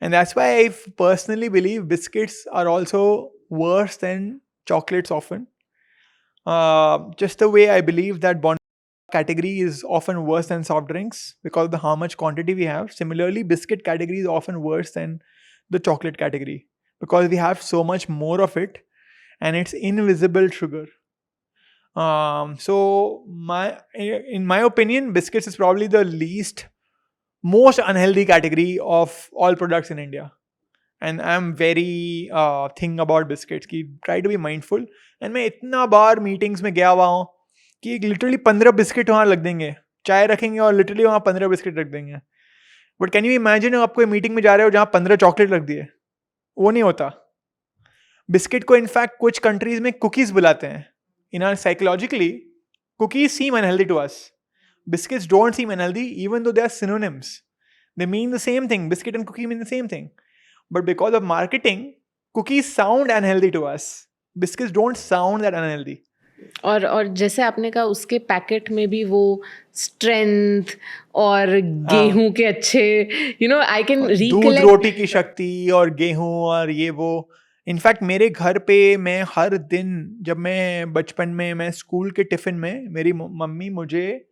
and that's why I personally believe biscuits are also worse than chocolates often. Just the way I believe that bond category is often worse than soft drinks because of the how much quantity we have. Similarly, biscuit category is often worse than the chocolate category because we have so much more of it and it's invisible sugar. So in my opinion, biscuits is probably the most unhealthy category of all products in India. And I'm very thing about biscuits कि try to be mindful. And मैं इतना बार meetings में गया हुआ हूँ कि literally 15 biscuit वहाँ रख देंगे, चाय रखेंगे और लिटरली वहाँ 15 बिस्किट रख देंगे. बट कैन यू इमेजिन आप कोई मीटिंग में जा रहे हो जहाँ 15 चॉकलेट रख दिए? वो नहीं होता. बिस्किट को इनफैक्ट कुछ कंट्रीज में कुकीज बुलाते हैं. In are psychologically cookies seem unhealthy to us. Biscuits don't seem unhealthy even though they are synonyms. They mean the same thing. Biscuit and cookie mean the same thing. But because of marketing, cookies sound unhealthy to us. Biscuits don't sound that unhealthy. और जैसे आपने कहा उसके packet में भी वो strength और गेहूं के अच्छे आई कैन दूध रिकलेक्ट. रोटी की शक्ति और गेहूं और ये वो. इनफैक्ट मेरे घर पे मैं हर दिन, जब मैं बचपन में मैं स्कूल के टिफिन में, मेरी मम्मी मुझे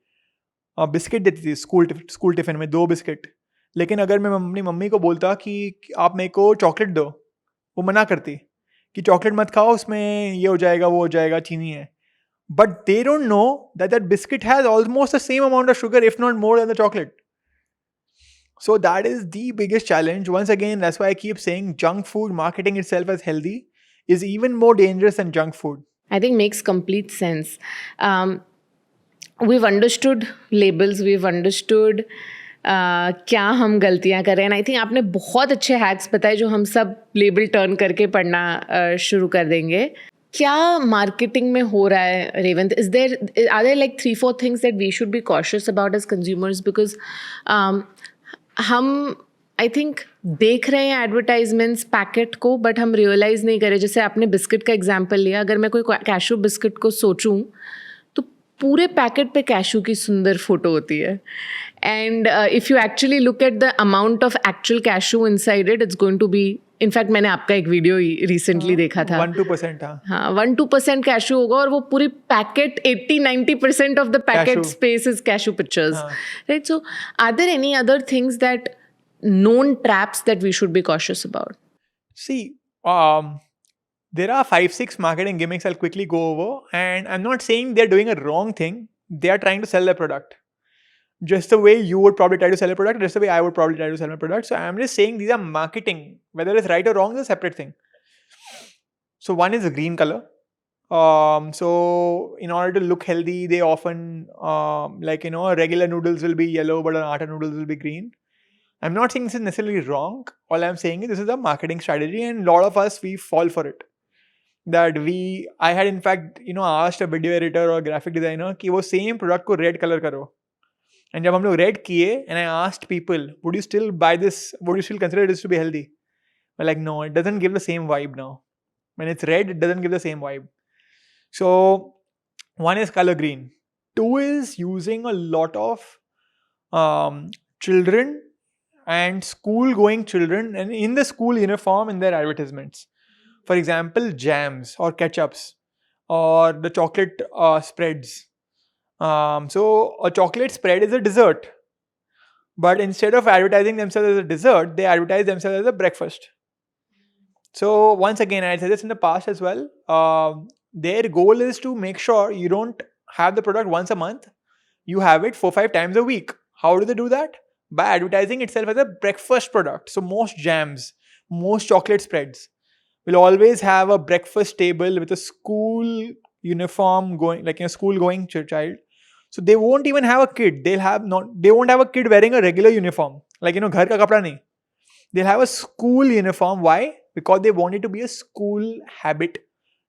बिस्किट देती थी स्कूल टिफिन में 2 बिस्किट. लेकिन अगर मैं अपनी मम्मी को बोलता कि आप मेरे को चॉकलेट दो, वो मना करती कि चॉकलेट मत खाओ, उसमें ये हो जाएगा वो हो जाएगा, चीनी है. But they don't know that biscuit has almost the same amount of sugar, if not more than the chocolate. So that is the biggest challenge. Once again, that's why I keep saying junk food marketing itself as healthy is even more dangerous than junk food. I think makes complete sense. We've understood labels, we've understood क्या हम गलतियाँ कर रहे हैं. And I think आपने बहुत अच्छे hacks बताए जो हम सब लेबल टर्न करके पढ़ना शुरू कर देंगे. क्या मार्केटिंग में हो रहा है Revant? Are there like 3-4 things that we should be cautious about as consumers? Because हम आई थिंक देख रहे हैं एडवर्टाइजमेंट्स पैकेट को, बट हम रियलाइज़ नहीं कर रहे. जैसे आपने बिस्किट का एग्जांपल लिया, अगर मैं कोई कैशू बिस्किट को सोचूं तो पूरे पैकेट पे कैशू की सुंदर फोटो होती है. And if you actually look at the amount of actual cashew inside it, it's going to be, in fact मैंने आपका एक वीडियो रिसेंटली देखा था. 1-2%. हाँ, 1-2% कैशू होगा और वो पूरी packet 80-90% of the packet Cashew. Space is cashew pictures, हाँ. Right? So are there any other things that known traps that we should be cautious about? See, there are 5-6 marketing gimmicks I'll quickly go over, and I'm not saying they're doing a wrong thing. They are trying to sell their product. Just the way you would probably try to sell a product, just the way I would probably try to sell my product. So I'm just saying these are marketing. Whether it's right or wrong is a separate thing. So one is the green color. So in order to look healthy, they often, regular noodles will be yellow, but an atta noodles will be green. I'm not saying this is necessarily wrong. All I'm saying is this is a marketing strategy, and a lot of us, we fall for it. I had in fact, asked a video editor or graphic designer कि वो same product को red color करो. And जब हम लोग red किए, and I asked people, would you still buy this? Would you still consider this to be healthy? We're like, no, it doesn't give the same vibe now. When it's red, it doesn't give the same vibe. So one is color green. 2 is using a lot of children and school-going children and in the school uniform in their advertisements. For example, jams or ketchups or the chocolate spreads. So a chocolate spread is a dessert, but instead of advertising themselves as a dessert, they advertise themselves as a breakfast. So once again, I said this in the past as well. Their goal is to make sure you don't have the product once a month. You have it 4-5 times a week. How do they do that? By advertising itself as a breakfast product. So most jams, most chocolate spreads will always have a breakfast table with a school uniform going, like a school going child. So they won't even have a kid. They won't have a kid wearing a regular uniform. Like, ghar ka kapda nahi. They'll have a school uniform. Why? Because they want it to be a school habit,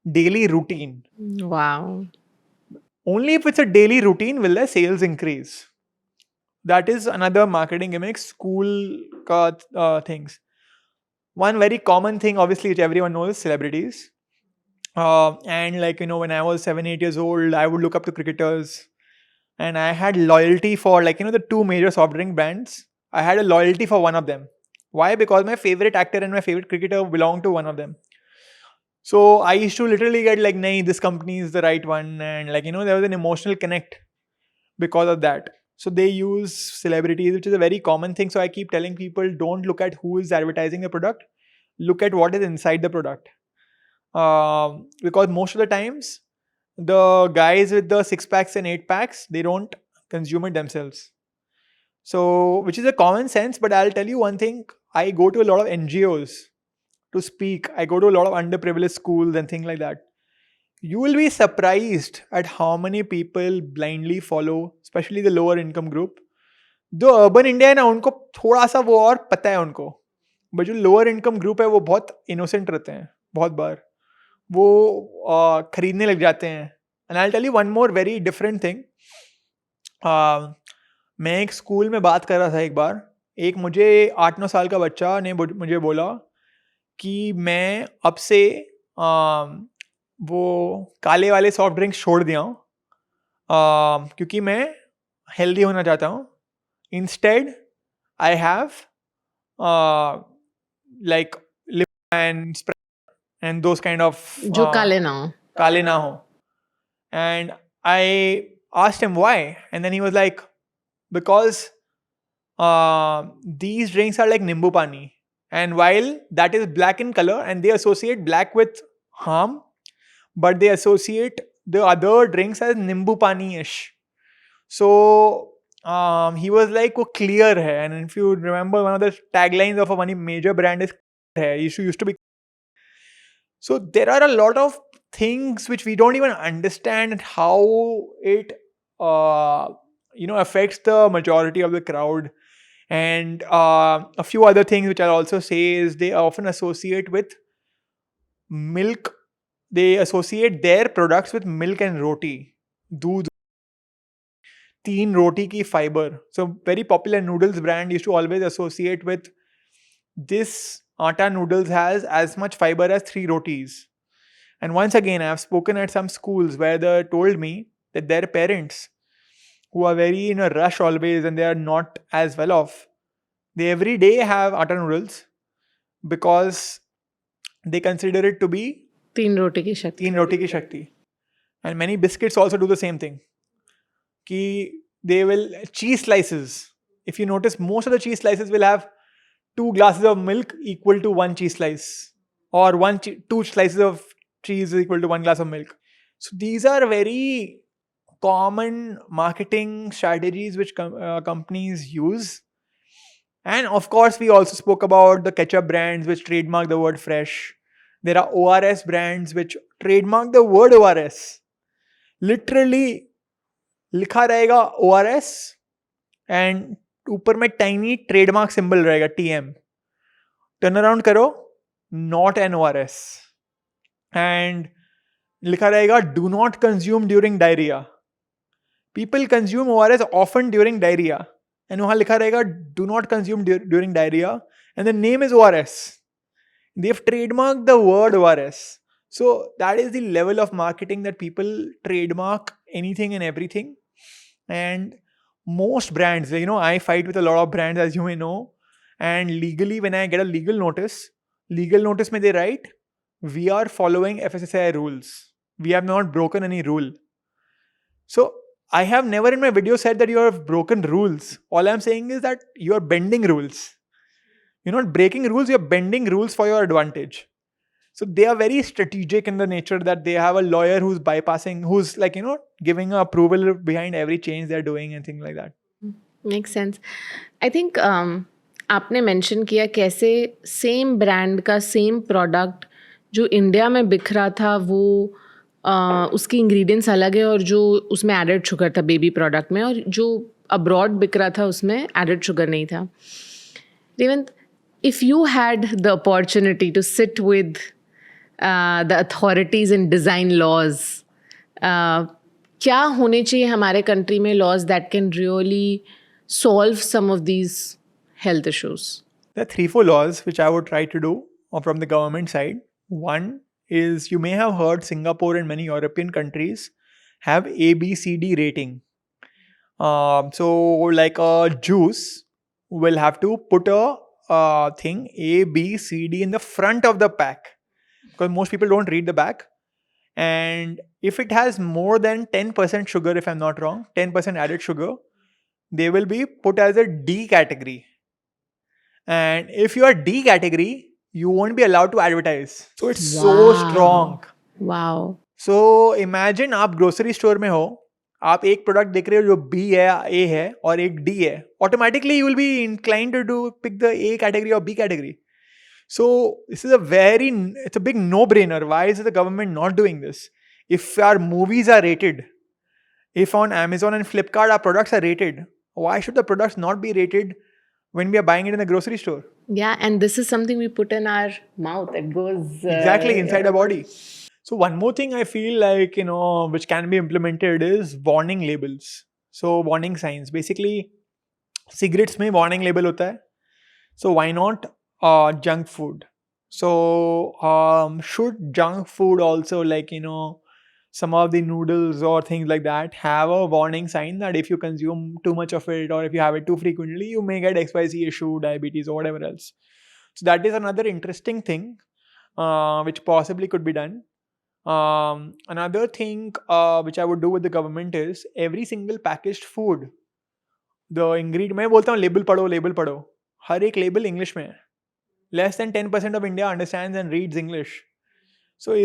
daily routine. Wow. Only if it's a daily routine will their sales increase. That is another marketing gimmick, school things. One very common thing, obviously, which everyone knows, is celebrities. And when I was 7-8 years old, I would look up to cricketers. And I had loyalty for the 2 major soft drink brands. I had a loyalty for one of them. Why? Because my favorite actor and my favorite cricketer belonged to one of them. So I used to literally get like, nahi, this company is the right one. And there was an emotional connect because of that. So they use celebrities, which is a very common thing. So I keep telling people, don't look at who is advertising the product. Look at what is inside the product. Because most of the times, the guys with the 6-packs and 8-packs, they don't consume it themselves. So, which is a common sense, but I'll tell you one thing. I go to a lot of NGOs to speak. I go to a lot of underprivileged schools and things like that. You will be surprised at how many people blindly follow, especially the lower income group. जो urban India है ना, उनको थोड़ा सा वो और पता है उनको. But जो lower income group है, वो बहुत innocent रहते हैं. बहुत बार वो खरीदने लग जाते हैं. And I'll tell you one more very different thing. मैं एक स्कूल में बात कर रहा था एक बार. एक मुझे 8-9 साल का बच्चा ने मुझे बोला कि मैं अब से वो काले वाले सॉफ्ट ड्रिंक्स छोड़ दिया हूँ क्योंकि मैं हेल्दी होना चाहता हूँ. Instead I have like lip and Sprite and those kind of जो काले ना हो. काले ना हो. And I asked him why, and then he was like, because these drinks are like nimbu pani, and while that is black in color and they associate black with harm, but they associate the other drinks as nimbu pani ish. So he was like, वो clear है. And if you remember, one of the taglines of a one major brand is है. Used to be. So there are a lot of things which we don't even understand how it affects the majority of the crowd. And a few other things which I'll also say is they often associate with milk. They associate their products with milk and roti. दूध, 3 roti ki fiber. So very popular noodles brand used to always associate with this atta noodles has as much fiber as 3 rotis. And once again, I have spoken at some schools where they told me that their parents, who are very in a rush always and they are not as well off, they every day have atta noodles because they consider it to be 3 रोटी की शक्ति. 3 roti ki shakti. And many biscuits also do the same thing. Ki they will cheese slices. If you notice, most of the cheese slices will have 2 glasses of milk equal to 1 cheese slice, or 2 slices of cheese is equal to 1 glass of milk. So these are very common marketing strategies which companies use. And of course, we also spoke about the ketchup brands which trademark the word fresh. There are ORS brands which trademark the word ORS. Literally लिखा रहेगा ORS and ऊपर में tiny trademark symbol रहेगा TM. Turn around करो, not an ORS. And लिखा रहेगा do not consume during diarrhea. People consume ORS often during diarrhea. And वहाँ लिखा रहेगा do not consume during diarrhea. And the name is ORS. They've trademarked the word ORS. So that is the level of marketing that people trademark anything and everything. And most brands, I fight with a lot of brands, as you may know. And legally, when I get a legal notice mein they write, we are following FSSAI rules. We have not broken any rule. So I have never in my video said that you have broken rules. All I'm saying is that you are bending rules. You're not breaking rules, you're bending rules for your advantage. So they are very strategic in the nature that they have a lawyer who's bypassing, who's giving approval behind every change they're doing and things like that. Makes sense. I think आपने mention किया कैसे same brand का same product जो India में बिक रहा था वो उसकी इंग्रेडिएंट्स अलग है और जो उसमें एडेड शुगर था बेबी प्रोडक्ट में, और जो अब्रॉड बिक रहा था उसमें एडेड शुगर नहीं था. Revanth, if you had the opportunity to sit with the authorities in design laws, क्या होने चाहिए हमारे कंट्री में laws that can really solve some of these health issues? There are 3-4 laws which I would try to do from the government side. One is, you may have heard Singapore and many European countries have ABCD rating. So like a juice will have to put a thing A, B, C, D in the front of the pack, because most people don't read the back. And if it has more than 10% sugar, if I'm not wrong, 10% added sugar, they will be put as a D category. And if you are D category, you won't be allowed to advertise. So it's so strong. Wow. So imagine आप grocery store में हो, आप एक product देख रहे हो जो B है, A है और एक D है, automatically you will be inclined to pick the A category or B category. So this is it's a big no-brainer. Why is the government not doing this? If our movies are rated, if on Amazon and Flipkart our products are rated, why should the products not be rated when we are buying it in the grocery store? Yeah, and this is something we put in our mouth. It goes exactly inside our body. So one more thing I feel like, which can be implemented is warning labels. So warning signs. Basically, cigarettes mein warning label hota hai. So why not junk food? So should junk food also, like, some of the noodles or things like that, have a warning sign that if you consume too much of it or if you have it too frequently, you may get XYZ issue, diabetes, or whatever else. So that is another interesting thing which possibly could be done. Another thing which I would do with the government is every single packaged food, the ingredient, मैं बोलता हूँ label पढ़ो, हर एक label English में है. Less than 10% of India understands and reads English. So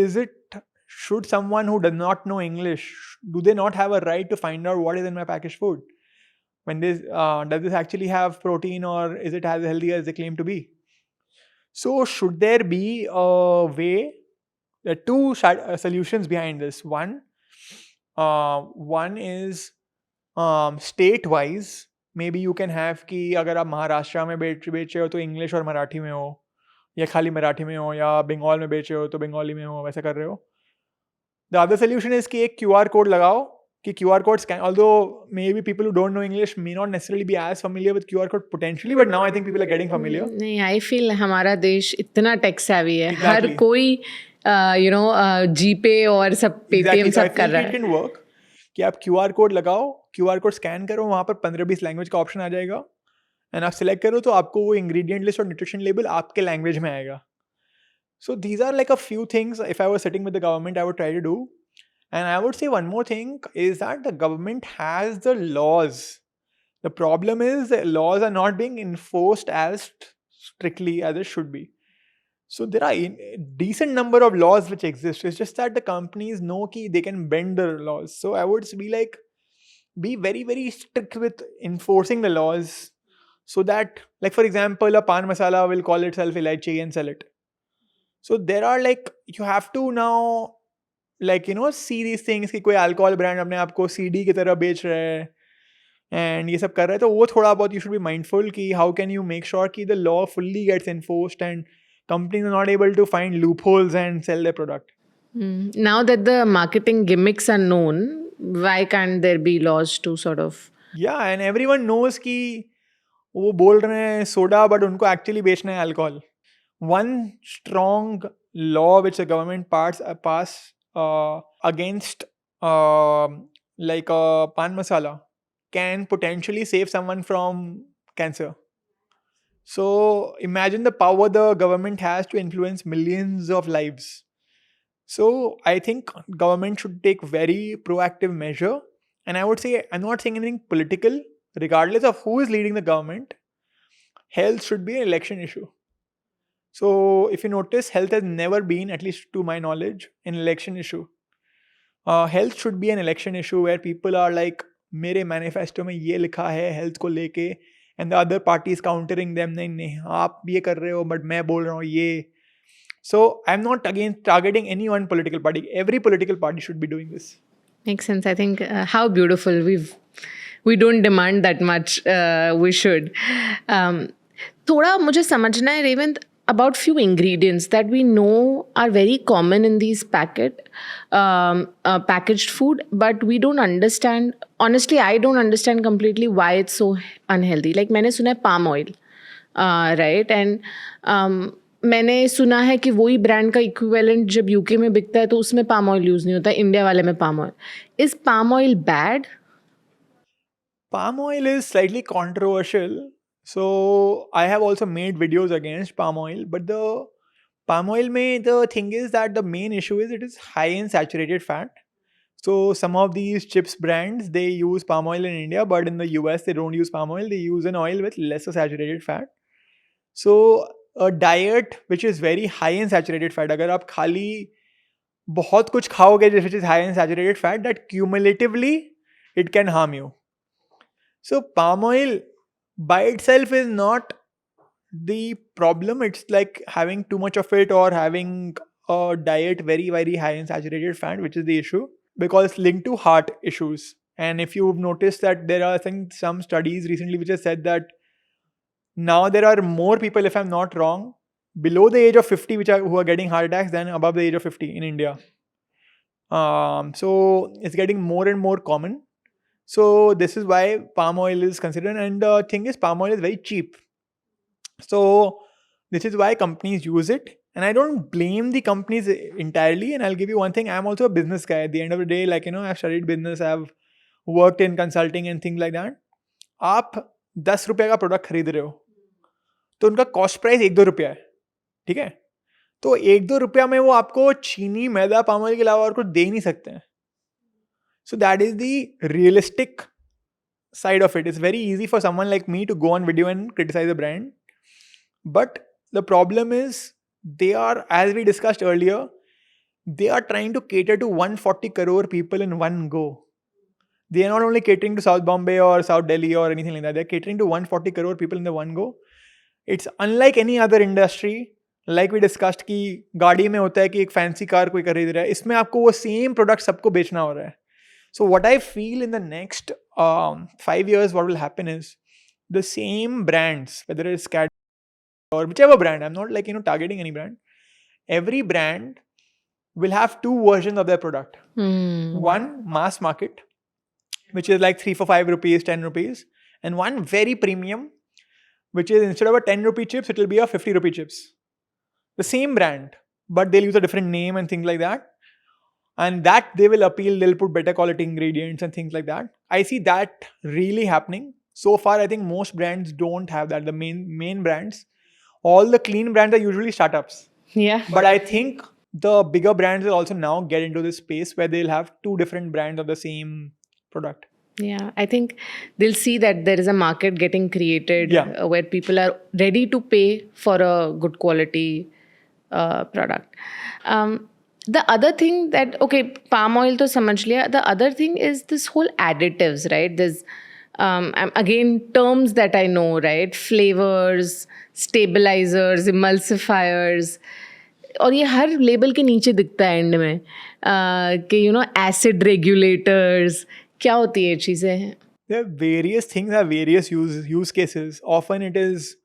should someone who does not know English, do they not have a right to find out what is in my packaged food? When does this actually have protein, or is it as healthy as they claim to be? So should there be a way? There are two solutions behind this. One is state wise. Maybe you can have कि अगर आप महाराष्ट्र में बेच रहे हो तो English और मराठी में हो, या खाली मराठी में हो, या बंगाल में बेच रहे हो तो बंगाली में हो, वैसा कर रहे हो. The other solution is कि एक QR code लगाओ कि QR code scan. Although maybe people who don't know English may not necessarily be as familiar with QR code potentially, but now I think people are getting familiar. नहीं, I feel हमारा देश इतना tech savvy है. Exactly. हर कोई जीपे और सब Paytm सब कर रहा है. It can work कि आप QR कोड लगाओ, QR कोड स्कैन करो, वहाँ पर 15-20 लैंग्वेज का ऑप्शन आ जाएगा, एंड आप सिलेक्ट करो तो आपको वो इंग्रेडिएंट लिस्ट और न्यूट्रिशन लेबल आपके लैंग्वेज में आएगा. So these are like a few things if I was sitting with the government I would try to do. And I would say one more thing is that the government has the laws. The problem is the laws are not being enforced as strictly as it should be. So there are a decent number of laws which exist. It's just that the companies know that they can bend the laws. So I would be very, very strict with enforcing the laws, so that, like for example, a pan masala will call itself elaichi and sell it. So there are you have to now see these things कि कोई alcohol brand अपने आप को CD की तरह बेच रहा है and ये सब कर रहा है, तो वो थोड़ा बहुत you should be mindful कि how can you make sure कि the law fully gets enforced and companies are not able to find loopholes and sell their product. Now that the marketing gimmicks are known, why can't there be laws to sort of... Yeah, and everyone knows कि वो बोल रहे हैं soda but उनको actually बेचना है alcohol. One strong law which the government pass against like a pan masala can potentially save someone from cancer. So imagine the power the government has to influence millions of lives. So I think government should take very proactive measure. And I would say, I'm not saying anything political, regardless of who is leading the government, health should be an election issue. So if you notice, health has never been, at least to my knowledge, an election issue. Health should be an election issue where people are like, मेरे manifesto में ये लिखा है health को लेके, and the other party is countering them, नहीं आप ये कर रहे हो but मैं बोल रहा हूँ ये. So I'm not again targeting any one political party. Every political party should be doing this. Makes sense. I think how beautiful. We don't demand that much. We should. थोड़ा मुझे समझना है Revanth about few ingredients that we know are very common in these packaged food, but we don't understand. Honestly, I don't understand completely why it's so unhealthy. Like मैंने सुना है palm oil, right? And मैंने सुना है कि वही brand का equivalent जब यूके में बिकता है तो उसमें पाम ऑयल यूज नहीं होता, इंडिया वाले में palm oil. Is palm oil bad? Palm oil is slightly controversial. So I have also made videos against palm oil, but the palm oil mein, the thing is that the main issue is it is high in saturated fat. So some of these chips brands, they use palm oil in India, but in the US they don't use palm oil. They use an oil with lesser saturated fat. So a diet which is very high in saturated fat, अगर आप खाली बहुत कुछ खाओगे which is high in saturated fat, that cumulatively it can harm you. So palm oil by itself is not the problem. It's like having too much of it or having a diet very, very high in saturated fat, which is the issue, because it's linked to heart issues. And if you've noticed that there are, I think, some studies recently which have said that now there are more people, if I'm not wrong, below the age of 50 who are getting heart attacks than above the age of 50 in India. So it's getting more and more common. So this is why palm oil is considered, and the thing is palm oil is very cheap. So this is why companies use it. And I don't blame the companies entirely. And I'll give you one thing. I'm also a business guy. At the end of the day, like, I've studied business, I've worked in consulting and things like that. आप 10 रुपये का product खरीद रहे हो तो उनका cost price 1-2 रुपया है, ठीक है? तो 1-2 रुपया में वो आपको चीनी, मैदा, पाम ऑयल के अलावा और कुछ दे ही नहीं सकते हैं. So that is the realistic side of it. It's very easy for someone like me to go on video and criticize a brand. But the problem is they are, as we discussed earlier, they are trying to cater to 140 crore people in one go. They are not only catering to South Bombay or South Delhi or anything like that. They're catering to 140 crore people in the one go. It's unlike any other industry. Like we discussed कि गाड़ी में होता है कि एक fancy car कोई खरीद रहा है, इसमें आपको वो सेम प्रोडक्ट सबको बेचना हो रहा है. So what I feel in the next 5 years, what will happen is the same brands, whether it's Cat or whichever brand, I'm not like targeting any brand. Every brand will have two versions of their product. One mass market, which is like 3 for 5 rupees, 10 rupees, and one very premium, which is instead of a 10 rupee chips, it will be a 50 rupee chips. The same brand, but they'll use a different name and things like that. And that they will appeal, they'll put better quality ingredients and things like that. I see that really happening. So far, I think most brands don't have that. The main brands, all the clean brands are usually startups. Yeah. But I think the bigger brands will also now get into this space where they'll have two different brands of the same product. Yeah, I think they'll see that there is a market getting created where people are ready to pay for a good quality product. The other thing that, okay, palm oil to samajh liya. The other thing is this whole additives, right? There's, again, terms that I know, right? Flavors, stabilizers, emulsifiers. और ये हर label के नीचे दिखता है and में कि acid regulators. क्या होती है चीज़ें? There are various things, have various use cases. Often it is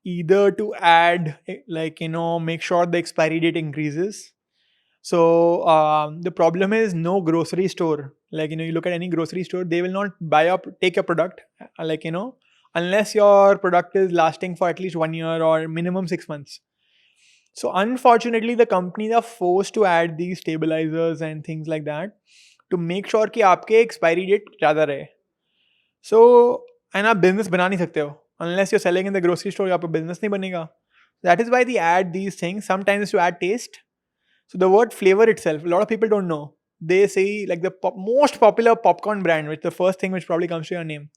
either to add, like, make sure the expiry date increases. So the problem is no grocery store. Like, you look at any grocery store, they will not take your product, like, unless your product is lasting for at least 1 year or minimum 6 months. So unfortunately, the companies are forced to add these stabilizers and things like that to make sure कि आपके expiry date ज़्यादा रहे. So, and आप business बना नहीं सकते हो. Unless you're selling in the grocery store, आपका business नहीं बनेगा. That is why they add these things. Sometimes to add taste. So the word flavor itself, a lot of people don't know. They say like the most popular popcorn brand, which the first thing which probably comes to your name.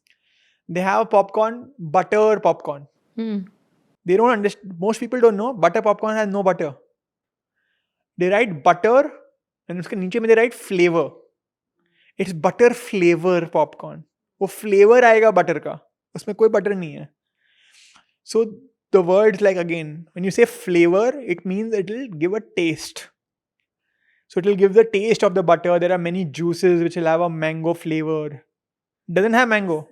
They have popcorn, butter popcorn. They don't understand. Most people don't know butter popcorn has no butter. They write butter and उसके नीचे में they write flavor. It's butter flavor popcorn. वो flavor आएगा butter का. उसमें कोई butter नहीं है. So the words, like, again, when you say flavor, it means it will give a taste. So it will give the taste of the butter. There are many juices which will have a mango flavor. Doesn't have mango.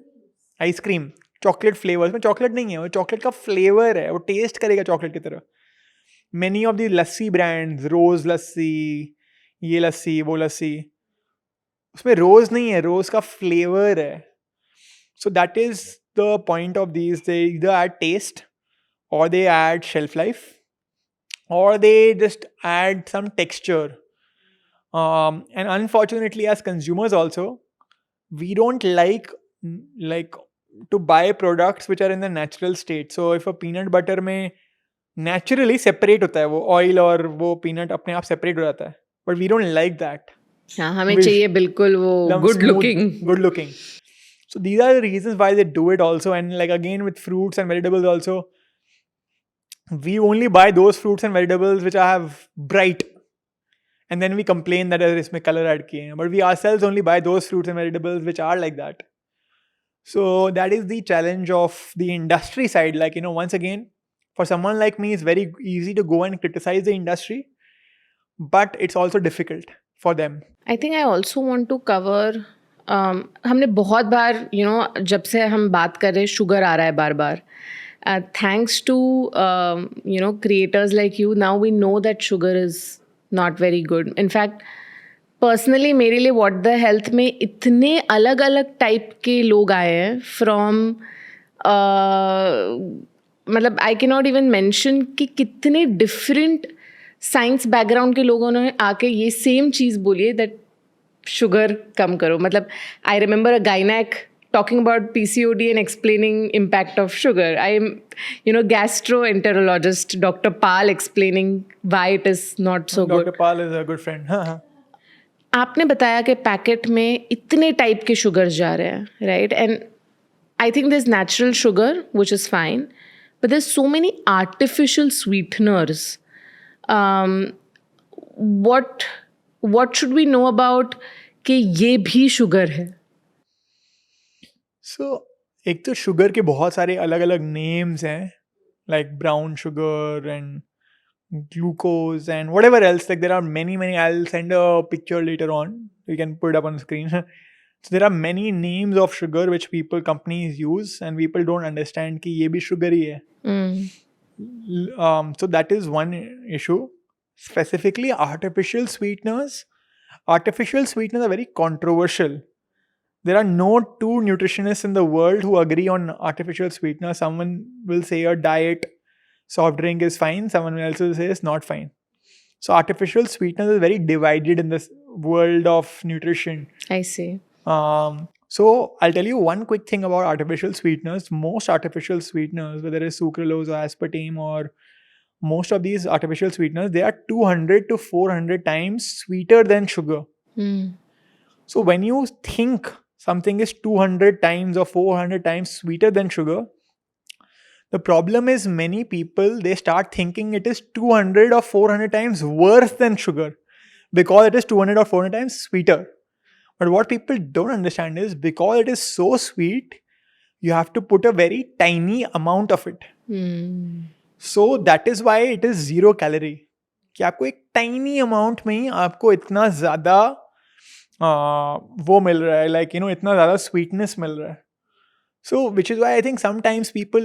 Ice cream, chocolate flavor. इसमें chocolate नहीं है, वो chocolate का flavor है, वो taste करेगा chocolate की तरह. Many of the lassi brands, rose lassi, ये लस्सी, वो लस्सी, उसमें rose नहीं है, rose का flavor है. So that is the point of these. They either add taste, or they add shelf life, or they just add some texture. And unfortunately, as consumers also, we don't like to buy products which are in the natural state. So if a peanut butter में naturally separate होता है, वो oil और वो peanut अपने आप separate हो जाता है, but we don't like that. हाँ, हमें चाहिए बिल्कुल वो good looking. So these are the reasons why they do it also. And like, again, with fruits and vegetables also, we only buy those fruits and vegetables which have bright, and then we complain that इसमें color add किए हैं. But we ourselves only buy those fruits and vegetables which are like that. So that is the challenge of the industry side. Like, once again, for someone like me, it's very easy to go and criticize the industry, but it's also difficult for them. I think I also want to cover, हमने बहुत बार, जब से हम बात कर रहे हैं, sugar आ रहा है बार बार. Thanks to, creators like you, now we know that sugar is not very good. In fact, personally, मेरे लिए What the Health में इतने अलग अलग टाइप के लोग आए हैं from, मतलब I cannot even mention कि कितने different साइंस बैकग्राउंड के लोगों ने आके ये सेम चीज़ बोली है दैट शुगर कम करो. मतलब I remember a gynaec talking about PCOD and explaining impact of sugar. I am, gastroenterologist Dr. Pal explaining why it is not so good. Dr. Pal is a good friend. हाँ. आपने बताया कि packet में इतने type के sugar जा रहे हैं, right? And I think this natural sugar which is fine, but there so many artificial sweeteners. what should we know about कि ये भी शुगर है? So, एक तो शुगर के बहुत सारे अलग अलग नेम्स हैं, like brown sugar and glucose and whatever else. Like there are many. I'll send a picture later on. You can put it up on the screen. So there are many names of sugar which companies use, and people don't understand कि ये भी sugar ही है. So that is one issue. Specifically, artificial sweeteners. Artificial sweeteners are very controversial. There are no two nutritionists in the world who agree on artificial sweetener. Someone will say a diet soft drink is fine. Someone else will say it's not fine. So artificial sweeteners is very divided in this world of nutrition. I see. So I'll tell you one quick thing about artificial sweeteners. Most artificial sweeteners, whether it's sucralose or aspartame or most of these artificial sweeteners, they are 200 to 400 times sweeter than sugar. So when you think something is 200 times or 400 times sweeter than sugar, the problem is many people, they start thinking it is 200 or 400 times worse than sugar because it is 200 or 400 times sweeter. But what people don't understand is because it is so sweet, you have to put a very tiny amount of it. So that is why it is 0 calorie. कि आपको एक tiny amount में ही आपको इतना ज़्यादा वो मिल रहा है, like इतना ज़्यादा sweetness मिल रहा है. So which is why I think sometimes people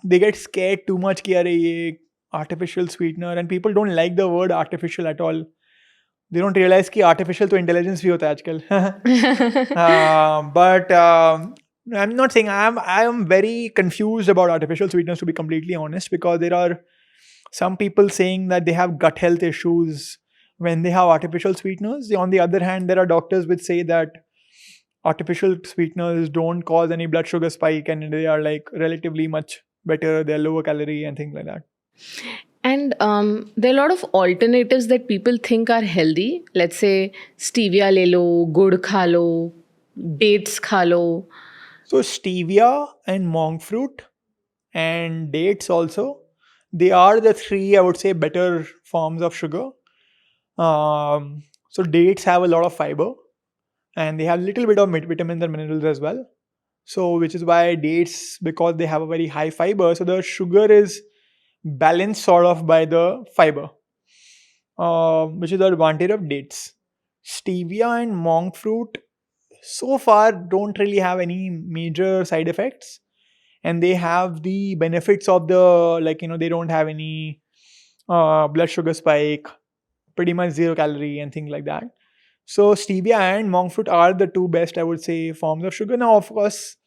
they get scared too much कि अरे ये artificial sweetener, and people don't like the word artificial at all. They don't realize कि artificial तो intelligence भी होता है आजकल. But I'm not saying I am very confused about artificial sweeteners, to be completely honest, because there are some people saying that they have gut health issues when they have artificial sweeteners. On the other hand, there are doctors which say that artificial sweeteners don't cause any blood sugar spike and they are like relatively much better, they're lower calorie and things like that. And there are a lot of alternatives that people think are healthy. Let's say stevia le lo, gud kha lo, dates kha lo. So stevia and monk fruit and dates also, they are the 3, I would say, better forms of sugar. So dates have a lot of fiber and they have a little bit of vitamins and minerals as well. So which is why dates, because they have a very high fiber, so the sugar is balanced sort of by the fiber, which is the advantage of dates. Stevia and monk fruit so far don't really have any major side effects, and they have the benefits of the, they don't have any blood sugar spike, pretty much 0 calorie and things like that. So stevia and monk fruit are the 2 best, I would say, forms of sugar. Now, of course,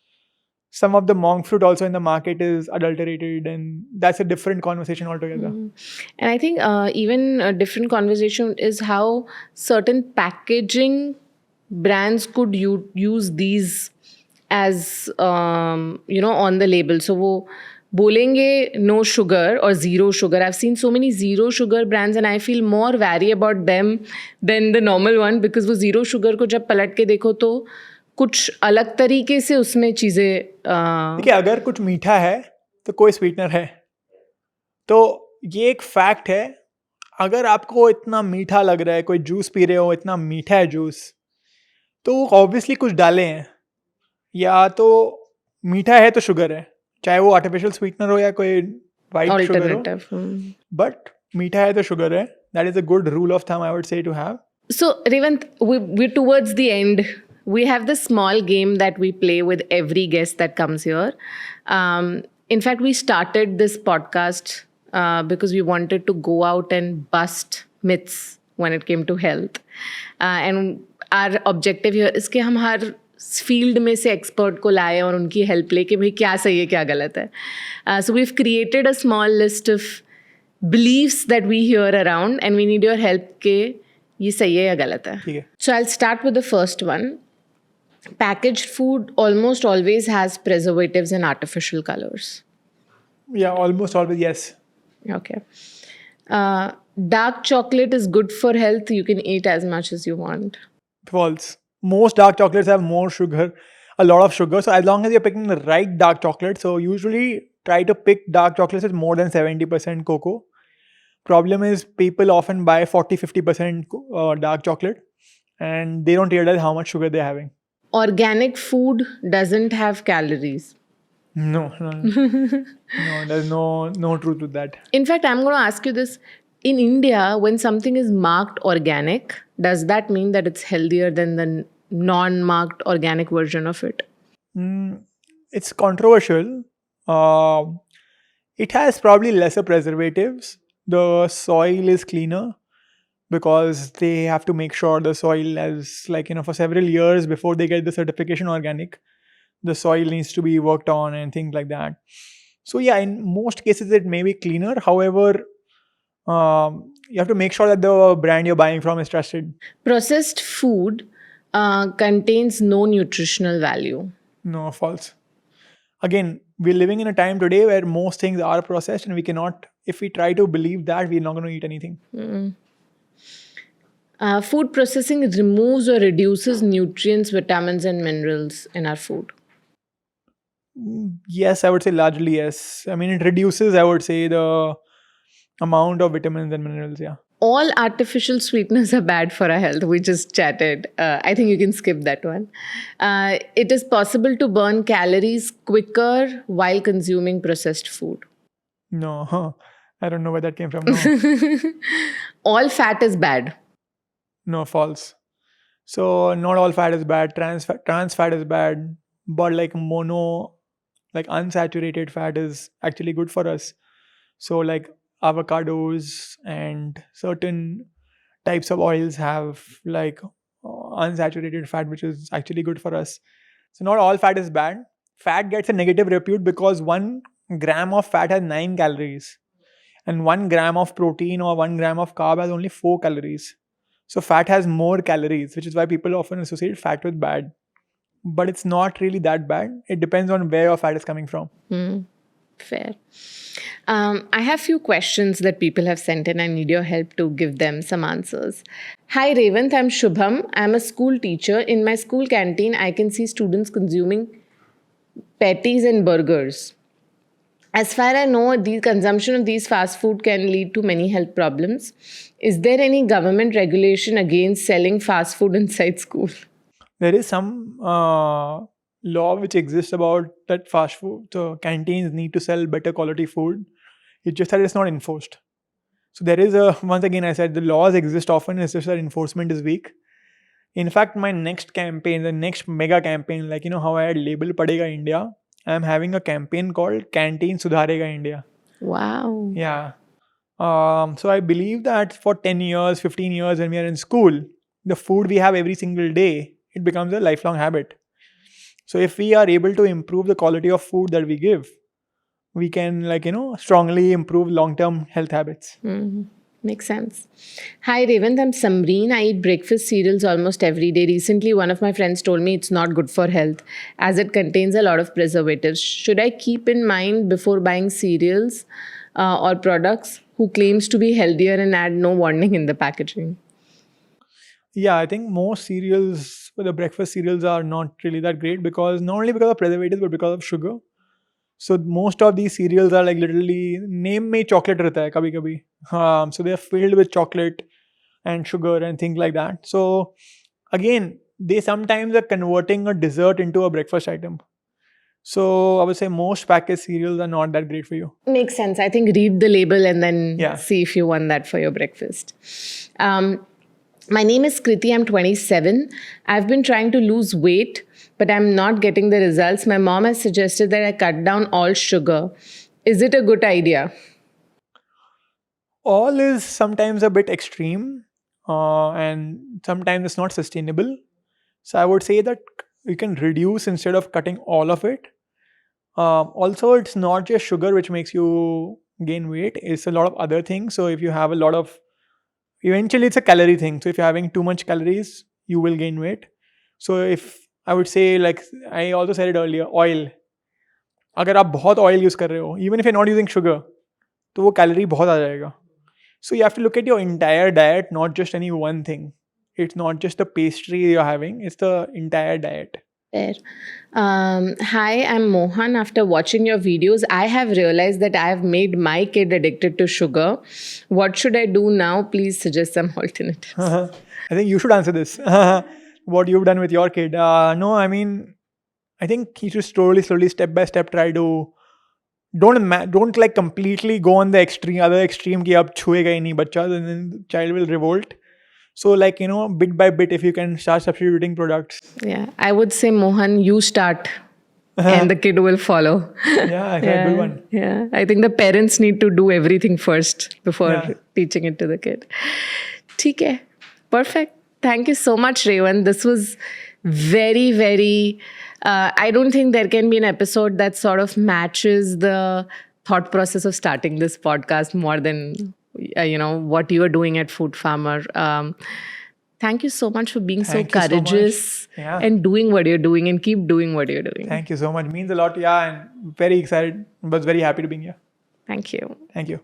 some of the monk fruit also in the market is adulterated, and that's a different conversation altogether. And I think even a different conversation is how certain packaging brands could use these as on the label. So वो बोलेंगे no sugar or zero sugar. I've seen so many zero sugar brands and I feel more wary about them than the normal one, because वो zero sugar को जब पलट के देखो तो कुछ अलग तरीके से उसमें चीज़ें देखिए, अगर कुछ मीठा है तो कोई स्वीटनर है, तो ये एक फैक्ट है. अगर आपको इतना मीठा लग रहा है, कोई जूस पी रहे हो, इतना मीठा है जूस, तो ऑब्वियसली कुछ डाले हैं, या तो मीठा है तो शुगर है, चाहे वो आर्टिफिशियल स्वीटनर हो या कोई वाइट शुगर हो, बट मीठा है तो शुगर है. That is a good rule of thumb, I would say, to have. So Revant, we're towards the end. We have this small game that we play with every guest that comes here. In fact, we started this podcast because we wanted to go out and bust myths when it came to health. And our objective here is कि हम हर field में से expert को लाए और उनकी help ले कि भाई क्या सही है क्या गलत है. So we've created a small list of beliefs that we hear around, and we need your help ke ye sahi hai ya galat hai. ठीक है. So I'll start with the first one. Packaged food almost always has preservatives and artificial colors. Yeah, almost always, yes. Okay. Dark chocolate is good for health. You can eat as much as you want. False. Most dark chocolates have more sugar, a lot of sugar. So as long as you're picking the right dark chocolate, so usually try to pick dark chocolates with more than 70% cocoa. Problem is people often buy 40-50% dark chocolate and they don't realize how much sugar they're having. Organic food doesn't have calories. No, no, there's no truth with that. In fact, I'm going to ask you this. In India, when something is marked organic, does that mean that it's healthier than the non-marked organic version of it? It's controversial. It has probably lesser preservatives. The soil is cleaner because they have to make sure the soil has, for several years before they get the certification organic, the soil needs to be worked on and things like that. So yeah, in most cases it may be cleaner. However, you have to make sure that the brand you're buying from is trusted. Processed food contains no nutritional value. No, false. Again, we're living in a time today where most things are processed and we cannot, if we try to believe that, we're not going to eat anything. Food processing removes or reduces nutrients, vitamins and minerals in our food. Yes, I would say largely yes. I mean, it reduces, I would say, the amount of vitamins and minerals, yeah. All artificial sweeteners are bad for our health. We just chatted. I think you can skip that one. It is possible to burn calories quicker while consuming processed food. No, I don't know where that came from. No, All fat is bad. no, false. So not all fat is bad. Trans fat is bad, but unsaturated fat is actually good for us. So avocados and certain types of oils have unsaturated fat, which is actually good for us. So not all fat is bad. Fat gets a negative repute because 1 gram of fat has 9 calories and 1 gram of protein or 1 gram of carb has only 4 calories. So fat has more calories, which is why people often associate fat with bad. But it's not really that bad. It depends on where your fat is coming from. Fair. I have few questions that people have sent in. I need your help to give them some answers. Hi Revant, I'm Shubham. I'm a school teacher. In my school canteen, I can see students consuming patties and burgers. As far as I know, the consumption of these fast food can lead to many health problems. Is there any government regulation against selling fast food inside school? There is some law which exists about that fast food canteens need to sell better quality food. It's just that it's not enforced. So there is once again I said the laws exist often, it's just that enforcement is weak. In fact, my next campaign, the next mega campaign, how I had labeled Padega India, I'm having a campaign called Canteen Sudharega India. Wow. Yeah. So I believe that for 10 years, 15 years when we are in school, the food we have every single day, it becomes a lifelong habit. So if we are able to improve the quality of food that we give, we can strongly improve long-term health habits. Makes sense. Hi Revant, I'm Samreen. I eat breakfast cereals almost every day. Recently, one of my friends told me it's not good for health as it contains a lot of preservatives. Should I keep in mind before buying cereals or products who claims to be healthier and add no warning in the packaging? Yeah, I think most cereals, the breakfast cereals are not really that great because not only because of preservatives but because of sugar. So most of these cereals are literally name mein chocolate rehta hai kabhi kabhi. So they are filled with chocolate and sugar and things like that. So again, they sometimes are converting a dessert into a breakfast item. So I would say most packaged cereals are not that great for you. Makes sense. I think read the label and then see if you want that for your breakfast. My name is Kriti. I'm 27. I've been trying to lose weight, but I'm not getting the results. My mom has suggested that I cut down all sugar. Is it a good idea? All is sometimes a bit extreme and sometimes it's not sustainable. So I would say that you can reduce instead of cutting all of it. Also, it's not just sugar which makes you gain weight. It's a lot of other things. So if you have a lot of, eventually it's a calorie thing. So if you're having too much calories, you will gain weight. So if I would say, like I also said it earlier, oil. अगर आप बहुत oil use कर रहे हो, even if you're not using sugar, तो वो calorie बहुत आ जाएगा. So you have to look at your entire diet, not just any one thing. It's not just the pastry you're having, it's the entire diet. Fair. Hi, I'm Mohan. After watching your videos, I have realized that I have made my kid addicted to sugar. What should I do now? Please suggest some alternatives. I think you should answer this. What you've done with your kid. No, I mean, I think you should slowly, step by step, try to don't like completely go on the other extreme कि अब छुएगा ही नहीं बच्चा, then the child will revolt. So like, bit by bit, if you can start substituting products. Yeah, I would say, Mohan, you start and the kid will follow. Yeah, good one. Yeah, I think the parents need to do everything first before teaching it to the kid. ठीक है, perfect. Thank you so much, Revant. This was very, very... I don't think there can be an episode that sort of matches the thought process of starting this podcast more than... what you are doing at Food Pharmer. Thank you so much for being so courageous and doing what you're doing, and keep doing what you're doing. Thank you so much. Means a lot. Yeah, and very excited. Was very happy to be here. Thank you. Thank you.